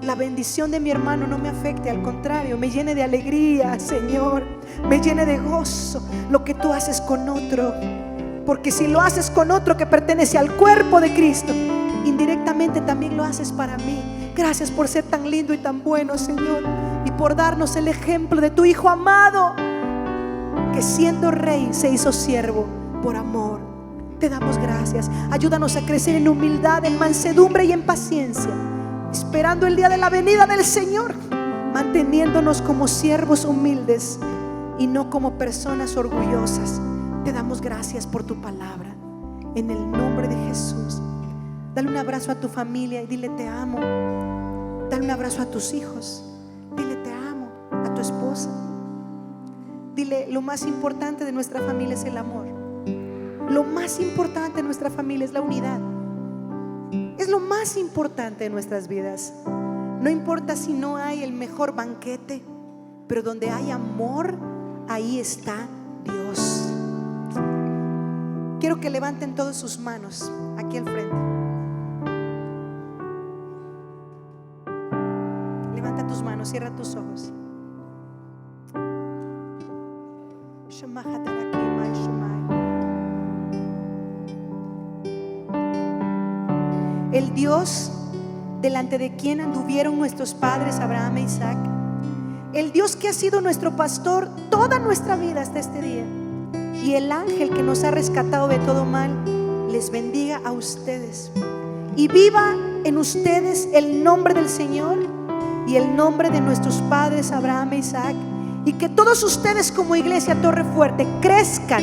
[SPEAKER 1] la bendición de mi hermano no me afecte, al contrario, me llene de alegría, Señor, me llene de gozo lo que tú haces con otro. Porque si lo haces con otro que pertenece al cuerpo de Cristo, indirectamente también lo haces para mí. Gracias por ser tan lindo y tan bueno, Señor, y por darnos el ejemplo de tu Hijo amado, que siendo rey se hizo siervo por amor. Te damos gracias. Ayúdanos a crecer en humildad, en mansedumbre y en paciencia, esperando el día de la venida del Señor, manteniéndonos como siervos humildes y no como personas orgullosas. Te damos gracias por tu palabra, en el nombre de Jesús. Dale un abrazo a tu familia y dile: te amo. Dale un abrazo a tus hijos, dile: te amo. A tu esposa, dile: lo más importante de nuestra familia es el amor. Lo más importante de nuestra familia es la unidad. es lo más importante de nuestras vidas. No importa si no hay el mejor banquete, pero donde hay amor, ahí está Dios. Quiero que levanten todas sus manos aquí al frente. Levanta tus manos, cierra tus ojos. El Dios delante de quien anduvieron nuestros padres Abraham e Isaac, el Dios que ha sido nuestro pastor toda nuestra vida hasta este día, y el ángel que nos ha rescatado de todo mal, les bendiga a ustedes y viva en ustedes el nombre del Señor y el nombre de nuestros padres Abraham e Isaac, y que todos ustedes como iglesia Torre Fuerte crezcan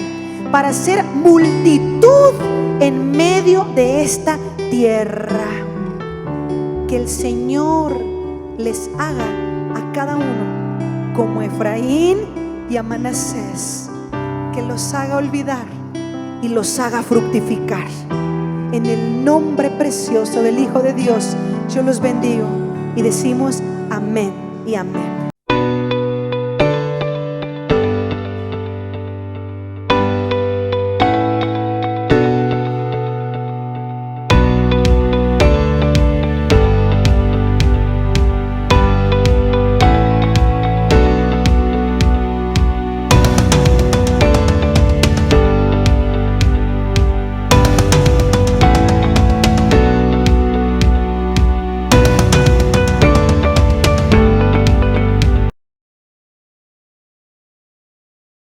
[SPEAKER 1] para ser multitud en medio de esta tierra. Que el Señor les haga a cada uno como Efraín y a Manasés, que los haga olvidar y los haga fructificar. En el nombre precioso del Hijo de Dios, yo los bendigo y decimos amén y amén.